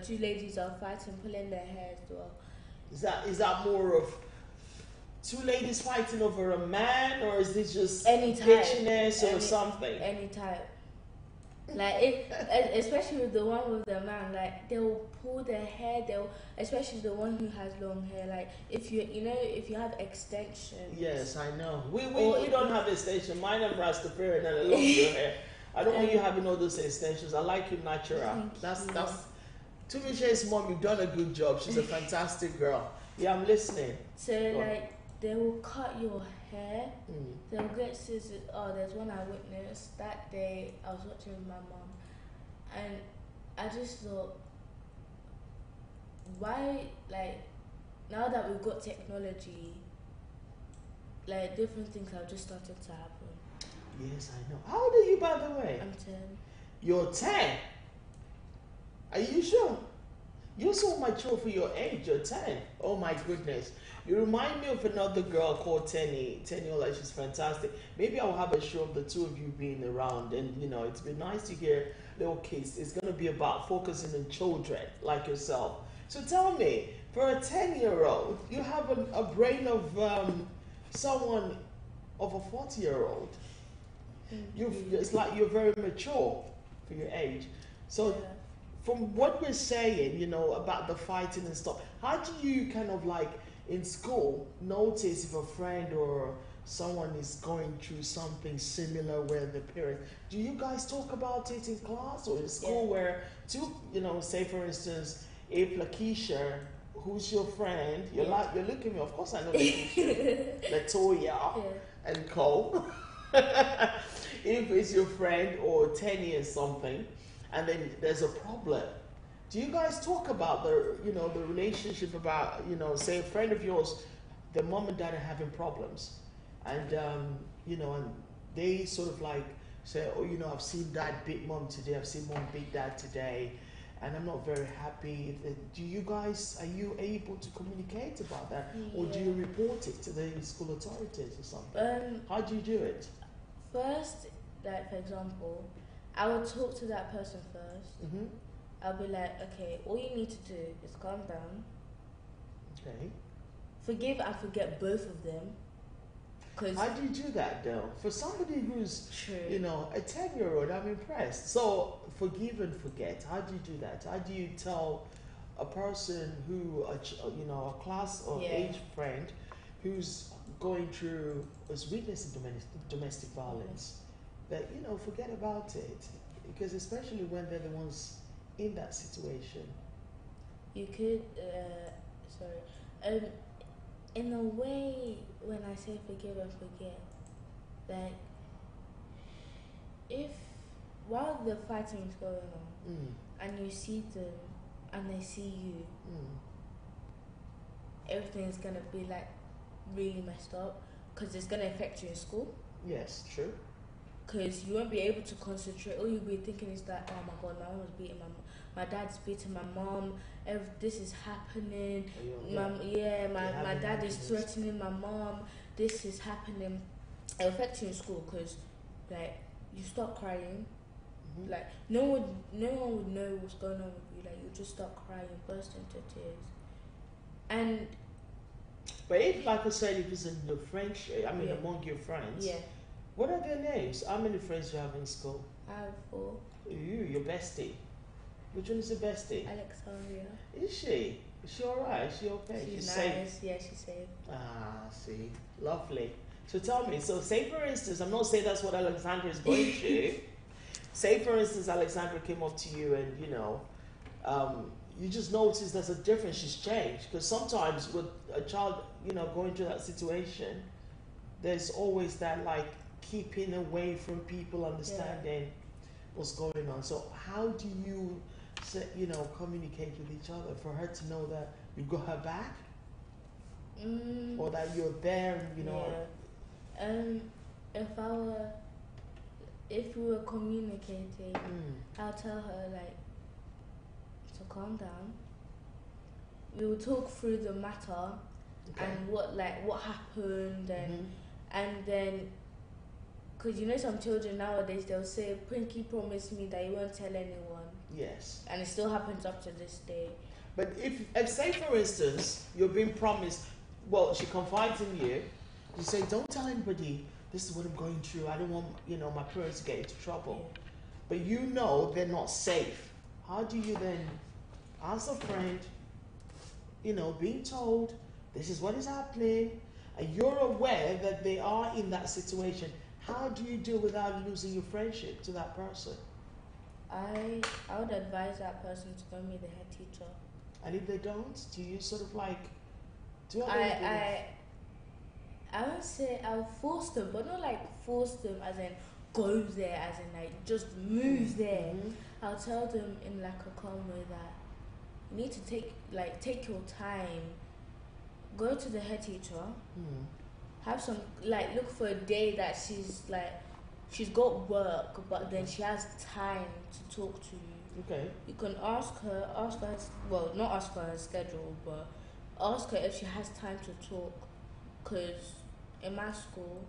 two ladies are fighting, pulling their hair as well. Is that more of 2 ladies fighting over a man, or is this just any type, bitchiness or something? Any type. Like especially with the one with the man, like they'll pull their hair. Especially the one who has long hair. Like if you have extensions. Yes, I know. We don't have extensions. Mine are Rastafarian and I love your hair. I don't want you having all those extensions. I like you natural. That's to Michelle's mom. You've done a good job. She's a fantastic girl. Yeah, I'm listening. So they will cut your hair. They'll get scissors. Oh, there's one I witnessed that day. I was watching with my mom, and I just thought, why? Like now that we've got technology, like different things have just started to happen. Yes, I know. How old are you, by the way? I'm 10. You're 10? Are you sure? You're so mature for your age. You're 10. Oh my goodness. You remind me of another girl called Tenny. Tenny, she's fantastic. Maybe I'll have a show of the 2 of you being around, and it's been nice to hear little kids. It's going to be about focusing on children like yourself. So tell me, for a 10-year-old, you have a brain of someone of a 40-year-old. It's like you're very mature for your age. So from what we're saying, about the fighting and stuff, how do you kind of like in school notice if a friend or someone is going through something similar where the parents, do you guys talk about it in class or in school where say for instance, if Lakeisha, who's your friend, you're looking at me, of course I know Lakeisha, Latoya and Cole. If it's your friend or 10 years something, and then there's a problem, do you guys talk about the relationship about, say a friend of yours, the mom and dad are having problems, and and they sort of like say, oh, I've seen dad beat mom today, I've seen mom beat dad today, and I'm not very happy. Are you able to communicate about that, or do you report it to the school authorities or something? How do you do it? First, like for example, I would talk to that person first. I'll be like, okay, all you need to do is calm down. Okay. Forgive and forget both of them. How do you do that though? For somebody who's, a 10-year-old, I'm impressed. So forgive and forget. How do you do that? How do you tell a person who, a class or age friend who's going through, is witnessing domestic violence, that, forget about it? Because especially when they're the ones in that situation. You could, in a way, when I say forgive and forget, like, if while the fighting is going on, and you see them, and they see you, everything's gonna be like really messed up, because it's gonna affect you in school. Yes, true. because you won't be able to concentrate. All you'll be thinking is that, oh my god, my mom was beating my dad's beating my mom. This is happening. My dad is threatening my mom. This is happening. It affects you in school because, like, you start crying. Like no one would know what's going on with you. Like you just start crying, burst into tears. And but if, like I said, if it's in your friendship, I mean among your friends, what are their names? How many friends do you have in school? I have 4. Your bestie. Which one is the bestie? Alexandria. Is she? Is she alright? Is she okay? She's nice. Safe? Yeah, she's safe. Ah, see, lovely. So tell me. So say for instance, I'm not saying that's what Alexandria is going through. Say, for instance, Alexandra came up to you and, you just notice there's a difference, she's changed. Because sometimes with a child, going through that situation, there's always that, like, keeping away from people, understanding what's going on. So how do you, communicate with each other for her to know that you got her back? Or that you're there, If we were communicating, I'll tell her, like, to calm down. We will talk through the matter and what happened and then, because some children nowadays, they'll say, Pinky promised me that you won't tell anyone. Yes. And it still happens up to this day. But if say for instance, you're being promised, well, she confides in you, you say, don't tell anybody. This is what I'm going through. I don't want, my parents to get into trouble. But they're not safe. How do you then, as a friend, being told this is what is happening, and you're aware that they are in that situation, how do you deal without losing your friendship to that person? I would advise that person to go meet the head teacher. And if they don't, do you sort of like, I won't say I'll force them, but not like force them as in go there, as in like just move there. I'll tell them in like a calm way that you need to take your time, go to the head teacher, have some, like, look for a day that she's got work, but then she has time to talk to you. Okay. You can ask her, well, not ask her her schedule, but ask her if she has time to talk. Because in my school,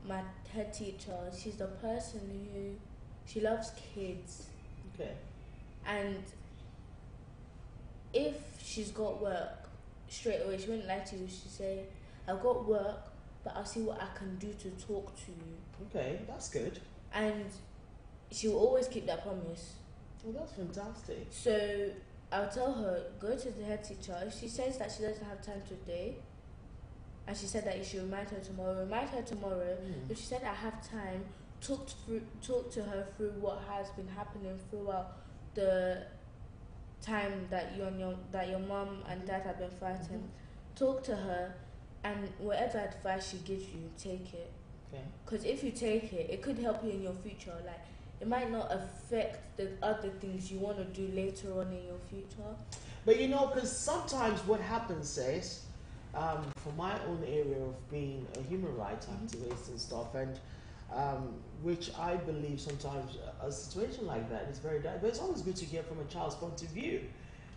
my head teacher, she's the person who, she loves kids. Okay. And if she's got work, straight away, she wouldn't lie to you. She'd say, I've got work, but I'll see what I can do to talk to you. Okay, that's good. And she will always keep that promise. Well, that's fantastic. So I'll tell her, go to the head teacher. If she says that she doesn't have time today, and she said that you should remind her tomorrow, If she said I have time, talk to her through what has been happening throughout the time that your mom and dad have been fighting. Talk to her, and whatever advice she gives you, take it. Okay. Because if you take it, it could help you in your future. Like, it might not affect the other things you want to do later on in your future. But because sometimes what happens is, for my own area of being a human rights activist and stuff, and which I believe sometimes a situation like that is very direct. But it's always good to hear from a child's point of view,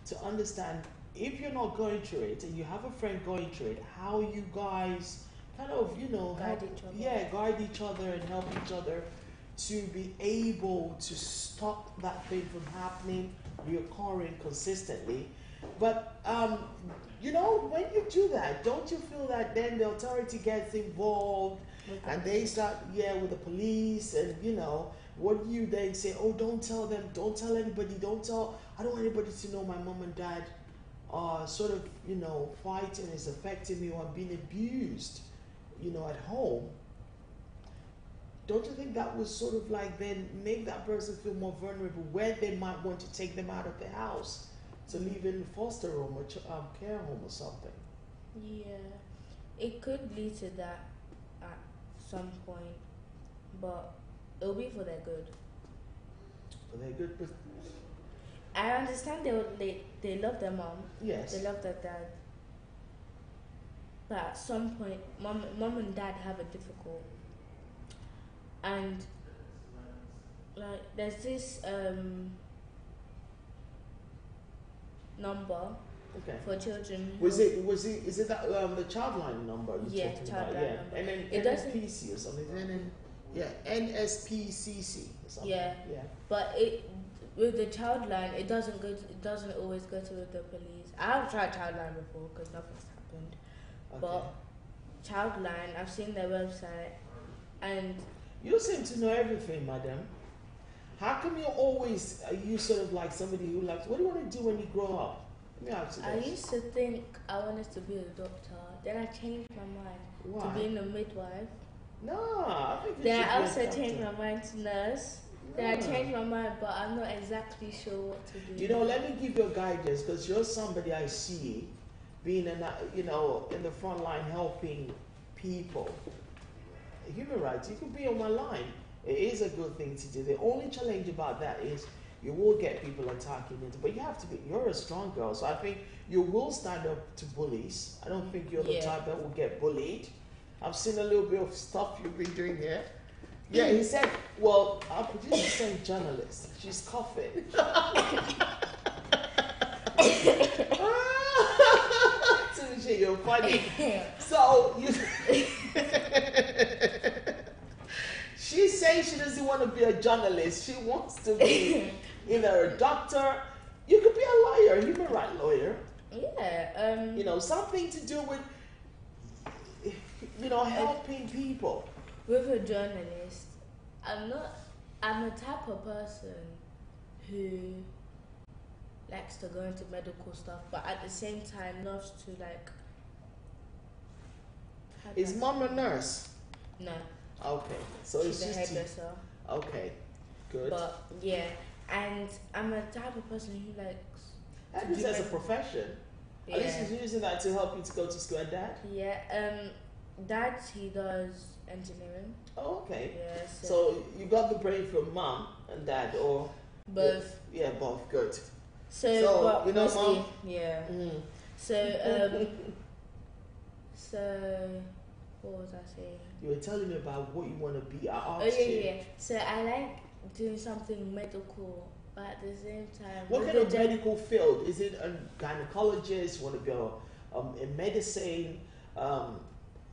to understand if you're not going through it and you have a friend going through it, how you guys kind of, guide each other. Guide each other and help each other to be able to stop that thing from happening, reoccurring consistently. But when you do that, don't you feel that then the authority gets involved and they start with the police, and what do you then say? Oh, don't tell them, don't tell anybody, I don't want anybody to know my mom and dad are sort of fighting, is affecting me, or I'm being abused at home. Don't you think that would sort of like then make that person feel more vulnerable, where they might want to take them out of the house to live in a foster home or care home or something? Yeah, it could lead to that at some point, but it'll be for their good. For their good, but I understand they love their mom. Yes. They love their dad. But at some point, mom and dad have it difficult. and like there's this number for children. Is it that the childline number you're talking about? Childline number. And then it doesn't NSPC or something. NSPCC or something. Yeah. But with the child line, it doesn't always go to the police. I have tried child line before because nothing's happened. Okay. But child line, I've seen their website, and you seem to know everything, madam. How come you sort of like somebody who likes, what do you want to do when you grow up? Let me ask you this. I used to think I wanted to be a doctor. Then I changed my mind to being a midwife. No, I think then I also changed my mind to nurse. Then I changed my mind, but I'm not exactly sure what to do. You know, let me give you a guidance, because you're somebody I see being in the front line helping people. Human rights, you could be on my line. It is a good thing to do. The only challenge about that is you will get people attacking it, but you're a strong girl, so I think you will stand up to bullies. I don't think you're the type that will get bullied. I've seen a little bit of stuff you've been doing here. Yeah, he said, well, our producer saying journalist. She's coughing. You're funny. So, she's saying she doesn't want to be a journalist. She wants to be either a doctor. You could be a lawyer, a human rights lawyer. Yeah. Something to do with, helping people. With a journalist, I'm a type of person who likes to go into medical stuff, but at the same time loves to like. Is mom a nurse? No. Okay, so she's a hairdresser. Okay, good. But yeah, and I'm a type of person who likes. Hairdresser as a profession. Yeah. At least he's using that to help you to go to school. And dad? Yeah. Dad, he does engineering. Oh, okay. Yeah. So you got the brain from mom and dad, or both? Yeah, both. Good. So you know, mostly, mom. Yeah. Mm. So what was I saying? You were telling me about what you want to be. I asked yeah. So I like doing something medical, but at the same time. What kind of medical field? Is it a gynecologist? You want to be in medicine?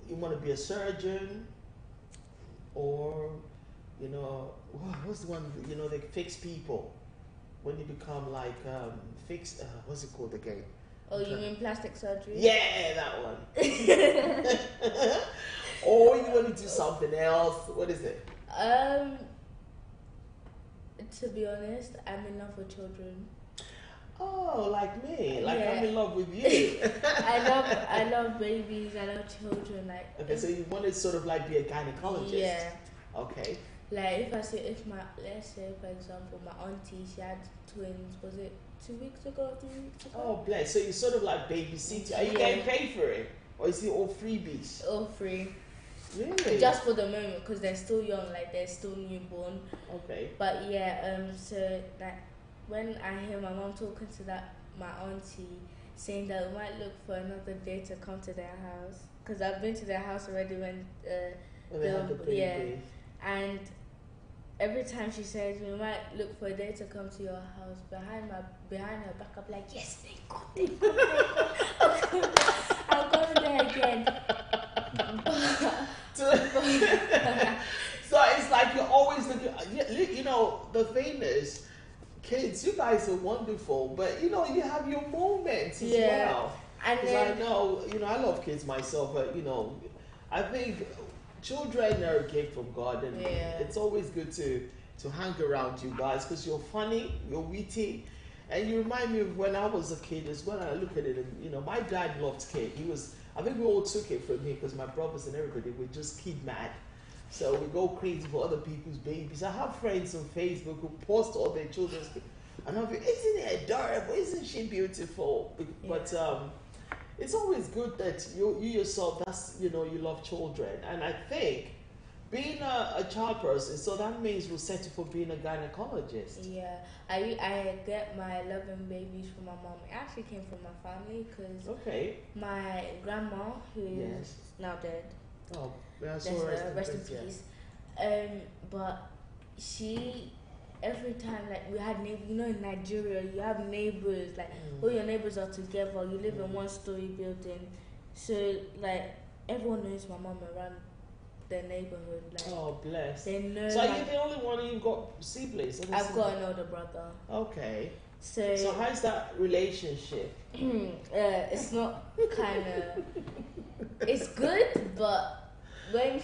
You want to be a surgeon? Or, what's the one, they fix people? When you become like, what's it called again? Oh, you mean plastic surgery? Yeah, that one. Or you want to do something else? What is it? To be honest, I'm in love with children. Oh, like me. Like I'm in love with you. I love babies, I love children. Okay, so you want to sort of like be a gynecologist? Yeah. Okay. Like let's say for example my auntie, she had twins, was it 2 weeks ago, 3 weeks ago? Oh bless. So you sort of like babysit. Are you getting paid for it? Or is it all freebies? All free. Really? Just for the moment, because they're still young, like they're still newborn. Okay. But yeah, so like when I hear my mom talking to my auntie, saying that we might look for another day to come to their house, because I've been to their house already when they had the baby. And every time she says we might look for a day to come to your house, behind her back, I'm like, yes, they go. I'm going there again. So it's like you're always looking. The thing is, kids, you guys are wonderful, but you have your moments as well. And then, I know, I love kids myself, but I think children are a gift from God, and it's always good to hang around you guys, because you're funny, you're witty, and you remind me of when I was a kid as well. I look at it, and my dad loved cake. I think we all took it from him, because my brothers and everybody were just kid mad. So we go crazy for other people's babies. I have friends on Facebook who post all their children's, and I'm like, isn't it adorable? Isn't she beautiful? But it's always good that you yourself, you love children. And I think being a child person, so that means we'll settle for being a gynecologist. Yeah, I get my loving babies from my mom. It actually came from my family, because my grandma, who is now dead, oh, yeah, rest in peace. But she, every time, like, we had neighbors, you know, in Nigeria, you have neighbors, like, all your neighbors are together, you live in one-story building, so, like, everyone knows my mom around the neighborhood. Like, oh, bless. They know. So are you the only one you've got siblings? I've got an older brother. Okay. So how's that relationship? It's not kind of... It's good, but when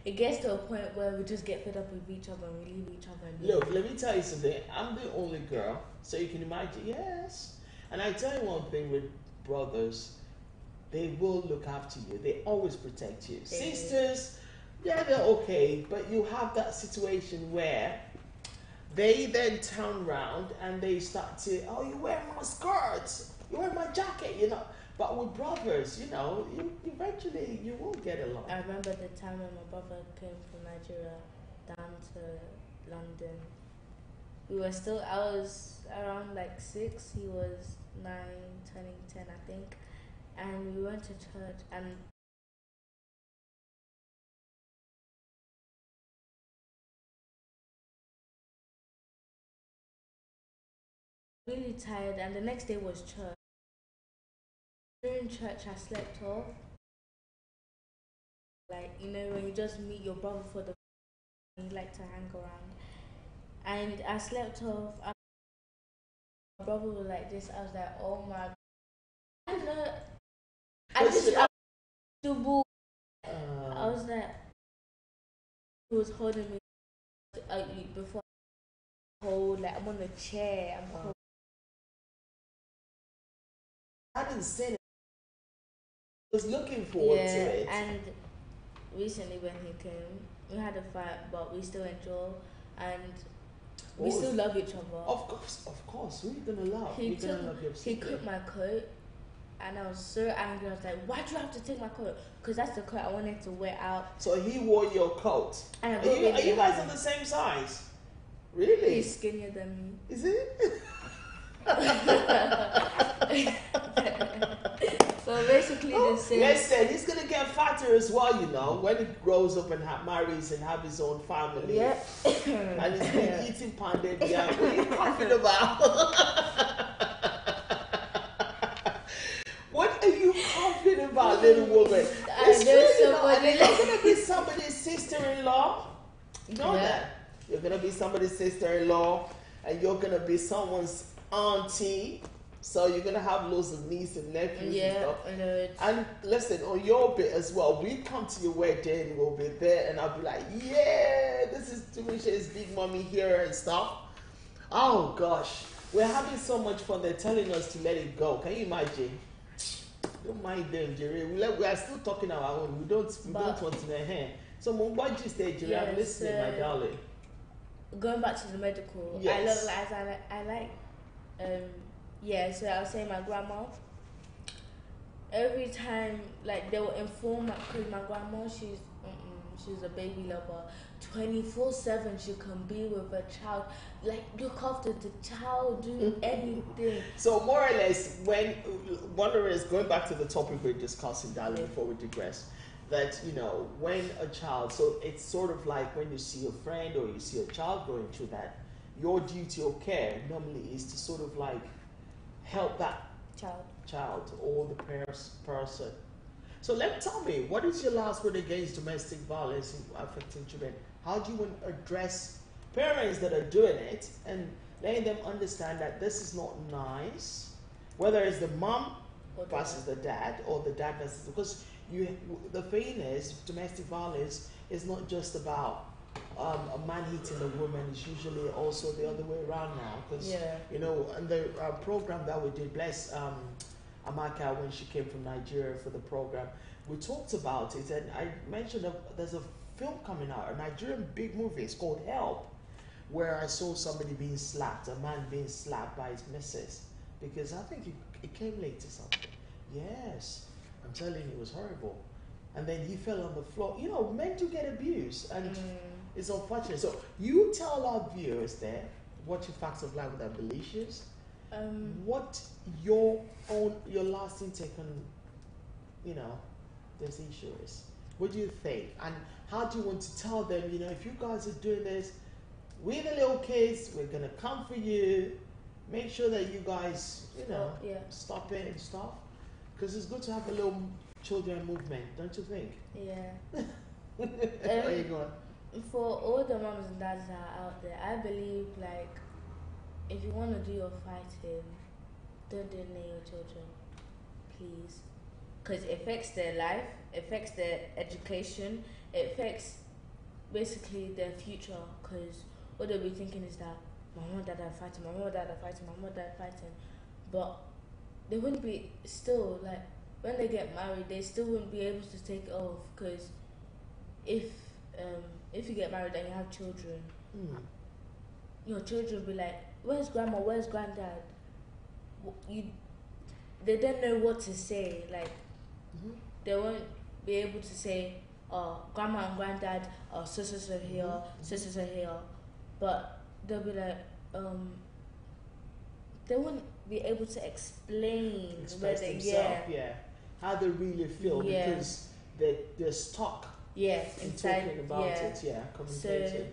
it gets to a point where we just get fed up with each other and we leave each other. Look, let me tell you something. I'm the only girl, so you can imagine. Yes. And I tell you one thing with brothers, they will look after you. They always protect you. Sisters, yeah, they're okay, but you have that situation where they then turn around and they start to, oh, you wear my skirts, you wear my jacket, you know. But with brothers, you know, eventually you will get along. I remember the time when my brother came from Nigeria down to London. We were still, I was around like 6, he was 9, turning 10, I think. And we went to church and really tired, and the next day was church. During church, I slept off. Like, you know, when you just meet your brother for the you like to hang around. And I slept off. My brother was like this. I was like, oh my. I don't know. I was like, he was holding me before I hold, like, I'm on the chair. I'm cold. I didn't say it. I was looking forward to it. And recently when he came, we had a fight, but we still enjoy and we still love each other. Of course. Who are you gonna love? You're gonna love your he took my coat, and I was so angry. I was like, "Why do you have to take my coat? Because that's the coat I wanted to wear out." So he wore your coat. And are you guys on the same size? Really? He's skinnier than me. Is it? So basically the same. Listen, he's gonna get fatter as well, you know, when he grows up and marries and have his own family. Yeah. And he's been eating pounded yam. What are you talking about? What are you talking about, little woman? It's really not. And you're gonna be somebody's sister-in-law. You know that. You're gonna be somebody's sister-in-law, and you're gonna be someone's auntie. So you're gonna have loads of nieces and nephews and stuff. And listen, on your bit as well, we come to your wedding, we'll be there, and I'll be like, yeah, this is Tumisha's big mommy here and stuff. Oh gosh, we're having so much fun. They're telling us to let it go. Can you imagine? Don't mind them, Jerry. We are still talking our own. We don't want to know hair. So Mumbaji stage, Jerry, I'm listening, my darling. Going back to the medical, yes. I like so I'll say my grandma. Every time, like, they will inform, because my grandma, she's a baby lover. 24/7, she can be with a child, like, look after the child, do anything. So more or less, when wonder is going back to the topic we're discussing, darling, before we digress, that, you know, when a child, so it's sort of like when you see a friend or you see a child going through that, your duty or care normally is to sort of like help that child or the person. So tell me, what is your last word against domestic violence affecting children? How do you want to address parents that are doing it and letting them understand that this is not nice, whether it's the mom versus the dad or the dad versus, because the thing is, domestic violence is not just about a man hitting a woman. It's usually also the other way around now, because you know, and the program that we did, bless Amaka, when she came from Nigeria for the program, we talked about it, and I mentioned there's a film coming out, a Nigerian big movie. It's called Help, where I saw somebody being slapped, a man being slapped by his missus, because I think it came late or something. Yes, I'm telling you, it was horrible. And then he fell on the floor. You know, men do get abused, and it's unfortunate. So you tell our viewers there what your facts of life with Abbillicious, what your last intake on, you know, this issue is. What do you think? And how do you want to tell them, you know, if you guys are doing this, we're the little kids, we're going to come for you. Make sure that you guys, you know, stop it and stuff. Because it's good to have a little children movement, don't you think? Yeah. Where you going? For all the moms and dads that are out there, I believe, like, if you want to do your fighting, don't do it near your children, please. Because it affects their life, it affects their education, it affects basically their future. Because what they'll be thinking is that my mom and dad are fighting, my mom and dad are fighting, my mom and dad are fighting. But they wouldn't be still, like, when they get married, they still wouldn't be able to take it off. Because if you get married and you have children, your children will be like, where's grandma, where's granddad? They don't know what to say. Like, they won't be able to say, oh, grandma and granddad, sisters are here, sisters are here. But they'll be like, they won't be able to explain Express where they, themselves, how they really feel, because they're stuck in talking about it, communicating. So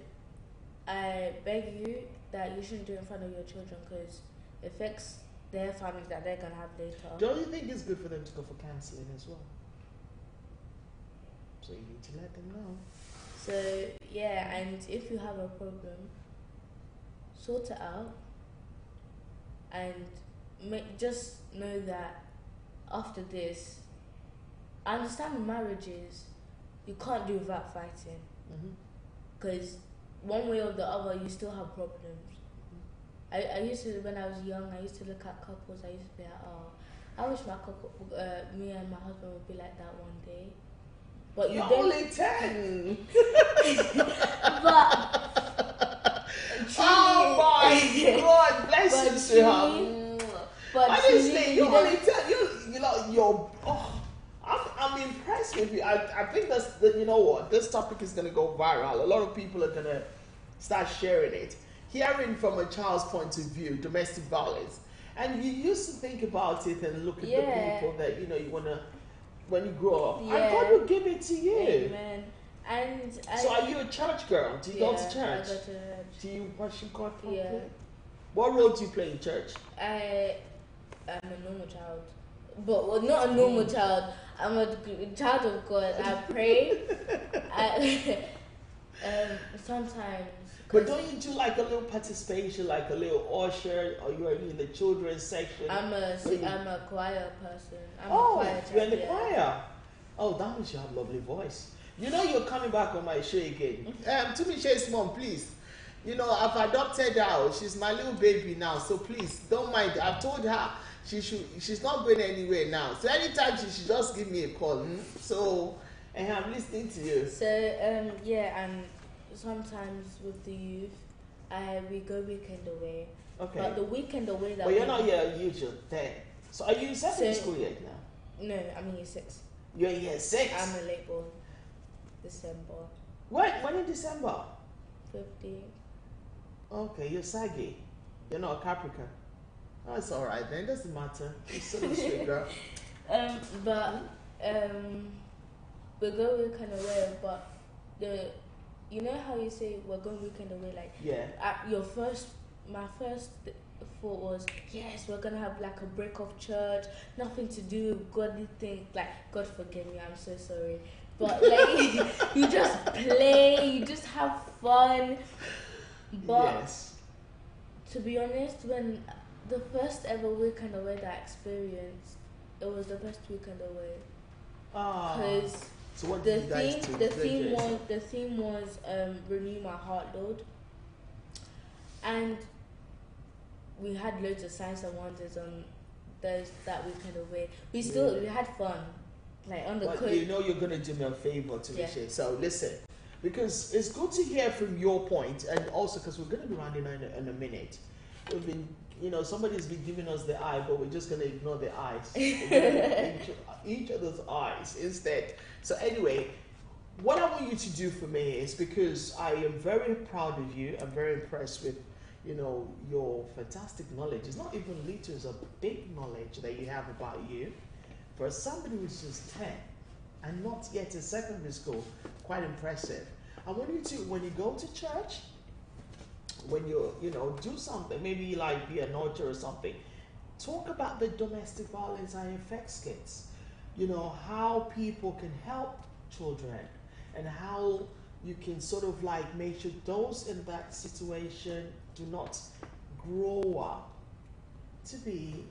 I beg you that you shouldn't do it in front of your children, because it affects their families that they're gonna have later. Don't you think it's good for them to go for counseling as well? So you need to let them know. So yeah, and if you have a problem, sort it out, and just know that after this, I understand marriages, you can't do without fighting, because one way or the other you still have problems. I used to, when I was young, I used to look at couples, I used to be like, oh, I wish my couple, me and my husband would be like that one day. But you're only 10. But oh my God, bless you, sweetheart. But honestly, you're only 10. I'm impressed with you. I think you know what, this topic is gonna go viral. A lot of people are gonna start sharing it. Hearing from a child's point of view, domestic violence, and you used to think about it and look at the people that you wanna, when you grow up, and God will give it to you. Amen. And so, are you a church girl? Do you go to church? I go to church. Do you worship God properly? Yeah. What role do you play in church? I'm a normal child, but not a normal child. I'm a child of God. I pray. Sometimes. But don't you do like a little participation, like a little usher, or you're in the children's section? I'm a choir person. You're in the choir. Oh, that means you have a lovely voice. You know you're coming back on my show again. To me, Shay's mom, please. You know, I've adopted her. She's my little baby now, so please don't mind. I've told her she's not going anywhere now. So anytime she should just give me a call. So, and I'm listening to you. So and sometimes with the youth, we go weekend away. Okay. But the weekend away that. But you're not your usual thing. So are you in secondary school yet now? No, I'm in year 6. You're in year 6? I'm a late born. December. When in December? 15. Okay, you're saggy. You're not a Capricorn. Oh, it's alright then, doesn't matter. You're still a sweet girl. We go weekend away, but you know how you say we're going weekend away, like my first thought was, yes, we're gonna have like a break of church, nothing to do with godly things, like, God forgive me, I'm so sorry, but like you just play, you just have fun. But to be honest, when the first ever weekend away that I experienced, it was the best weekend away. Because the theme was renew my heart, Lord, and we had loads of signs and wonders on that weekend away. We had fun, like on the coast. You know you're gonna do me a favor to me, so listen, because it's good to hear from your point, and also because we're gonna be rounding in a minute. We've been, somebody's been giving us the eye, but we're just gonna ignore the eyes. each other's eyes instead. So anyway, what I want you to do for me is, because I am very proud of you, I'm very impressed with your fantastic knowledge. It's not even little, it's a big knowledge that you have about you. For somebody who's just 10, and not yet in secondary school. Quite impressive. I want you to, when you go to church, when you do something, maybe like be an altar or something, talk about the domestic violence and effects kids. How people can help children and how you can sort of like make sure those in that situation do not grow up to be,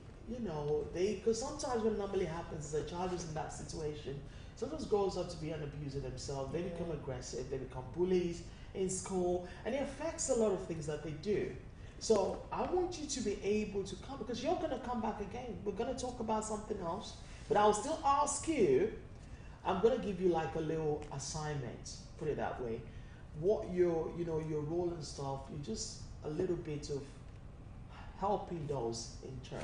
because sometimes what normally happens is a child is in that situation, sometimes grows up to be an abuser themselves, they become aggressive, they become bullies in school, and it affects a lot of things that they do. So I want you to be able to come, because you're going to come back again. We're going to talk about something else, but I'll still ask you, I'm going to give you like a little assignment, put it that way. What your role and stuff, you just a little bit of helping those in church,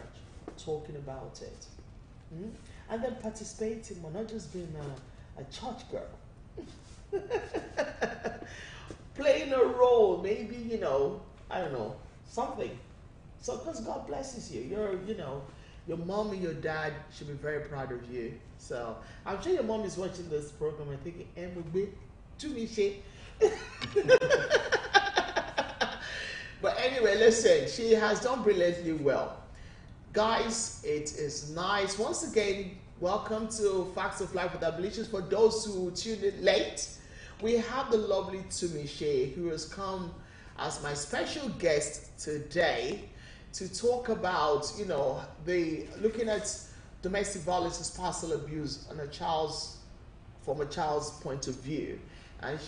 talking about it. And then participating, but not just being a church girl. Playing a role, maybe, I don't know, something. So, because God blesses you. Your mom and your dad should be very proud of you. So, I'm sure your mom is watching this program and thinking, to me, she. But anyway, listen, she has done brilliantly well. Guys, it is nice. Once again, welcome to Facts of Life with Abbillicious. For those who tuned in late, we have the lovely Tumishe, who has come as my special guest today to talk about, looking at domestic violence as partial abuse on from a child's point of view. And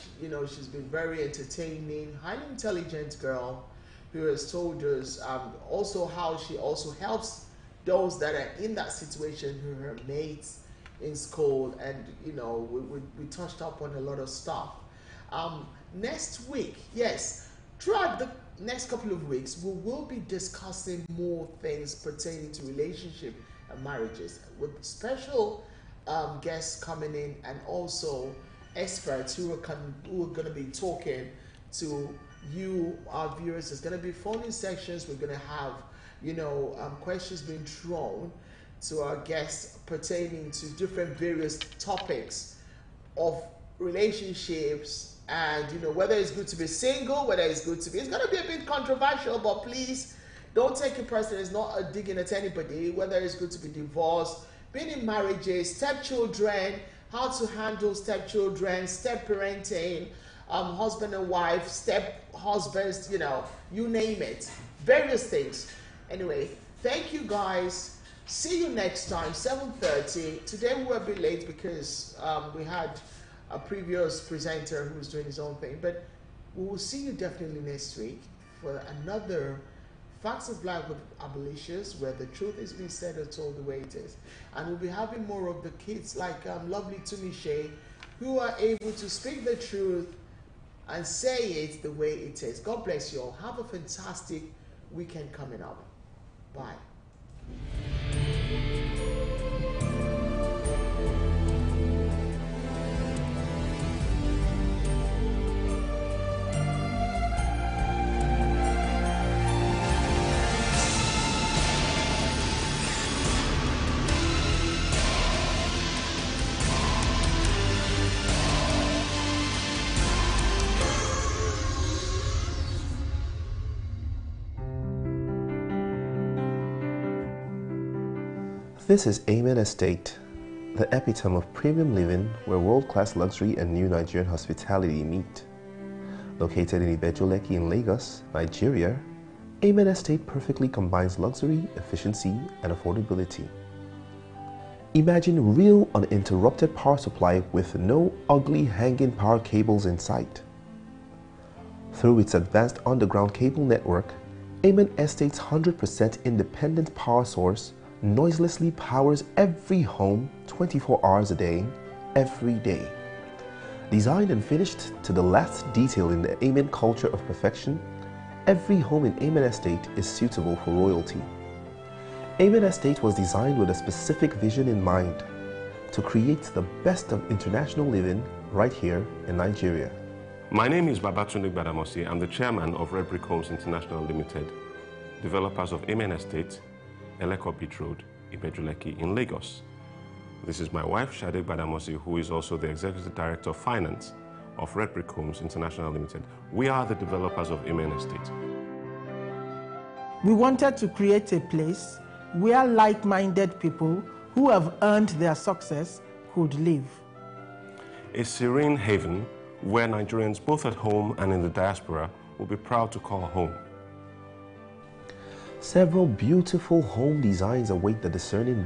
she's been very entertaining, highly intelligent girl who has told us also how she also helps those that are in that situation, who are her mates in school, and we touched up on a lot of stuff. Next week, yes, throughout the next couple of weeks, we will be discussing more things pertaining to relationship and marriages, with special guests coming in, and also experts who are going to be talking to you, our viewers. There's going to be phone-in sections. We're going to have questions being thrown to our guests pertaining to different various topics of relationships, and whether it's good to be single, whether it's good to be, it's going to be a bit controversial, but please don't take it personally. It's not a digging at anybody. Whether it's good to be divorced, being in marriages, stepchildren, how to handle stepchildren, step parenting, husband and wife, step husbands, you name it, various things. Anyway, thank you guys. See you next time, 7:30. Today we were a bit late because we had a previous presenter who was doing his own thing, but we will see you definitely next week for another Facts of Life with Abbillicious, where the truth is being said or told the way it is. And we'll be having more of the kids like lovely Tumishe, who are able to speak the truth and say it the way it is. God bless you all. Have a fantastic weekend coming up. Bye. This is Amen Estate, the epitome of premium living where world-class luxury and new Nigerian hospitality meet. Located in Ibejuleki in Lagos, Nigeria, Amen Estate perfectly combines luxury, efficiency, and affordability. Imagine real uninterrupted power supply with no ugly hanging power cables in sight. Through its advanced underground cable network, Amen Estate's 100% independent power source noiselessly powers every home 24 hours a day, every day. Designed and finished to the last detail in the Amen culture of perfection, every home in Amen Estate is suitable for royalty. Amen Estate was designed with a specific vision in mind, to create the best of international living right here in Nigeria. My name is Babatunde Gbadamosi. I'm the chairman of Red Brick Homes International Limited, developers of Amen Estate, Eleko Beach Road, Ibejuleki in Lagos. This is my wife, Shade Badamosi, who is also the Executive Director of Finance of Red Brick Homes International Limited. We are the developers of Amen Estate. We wanted to create a place where like-minded people who have earned their success could live. A serene haven where Nigerians both at home and in the diaspora will be proud to call home. Several beautiful home designs await the discerning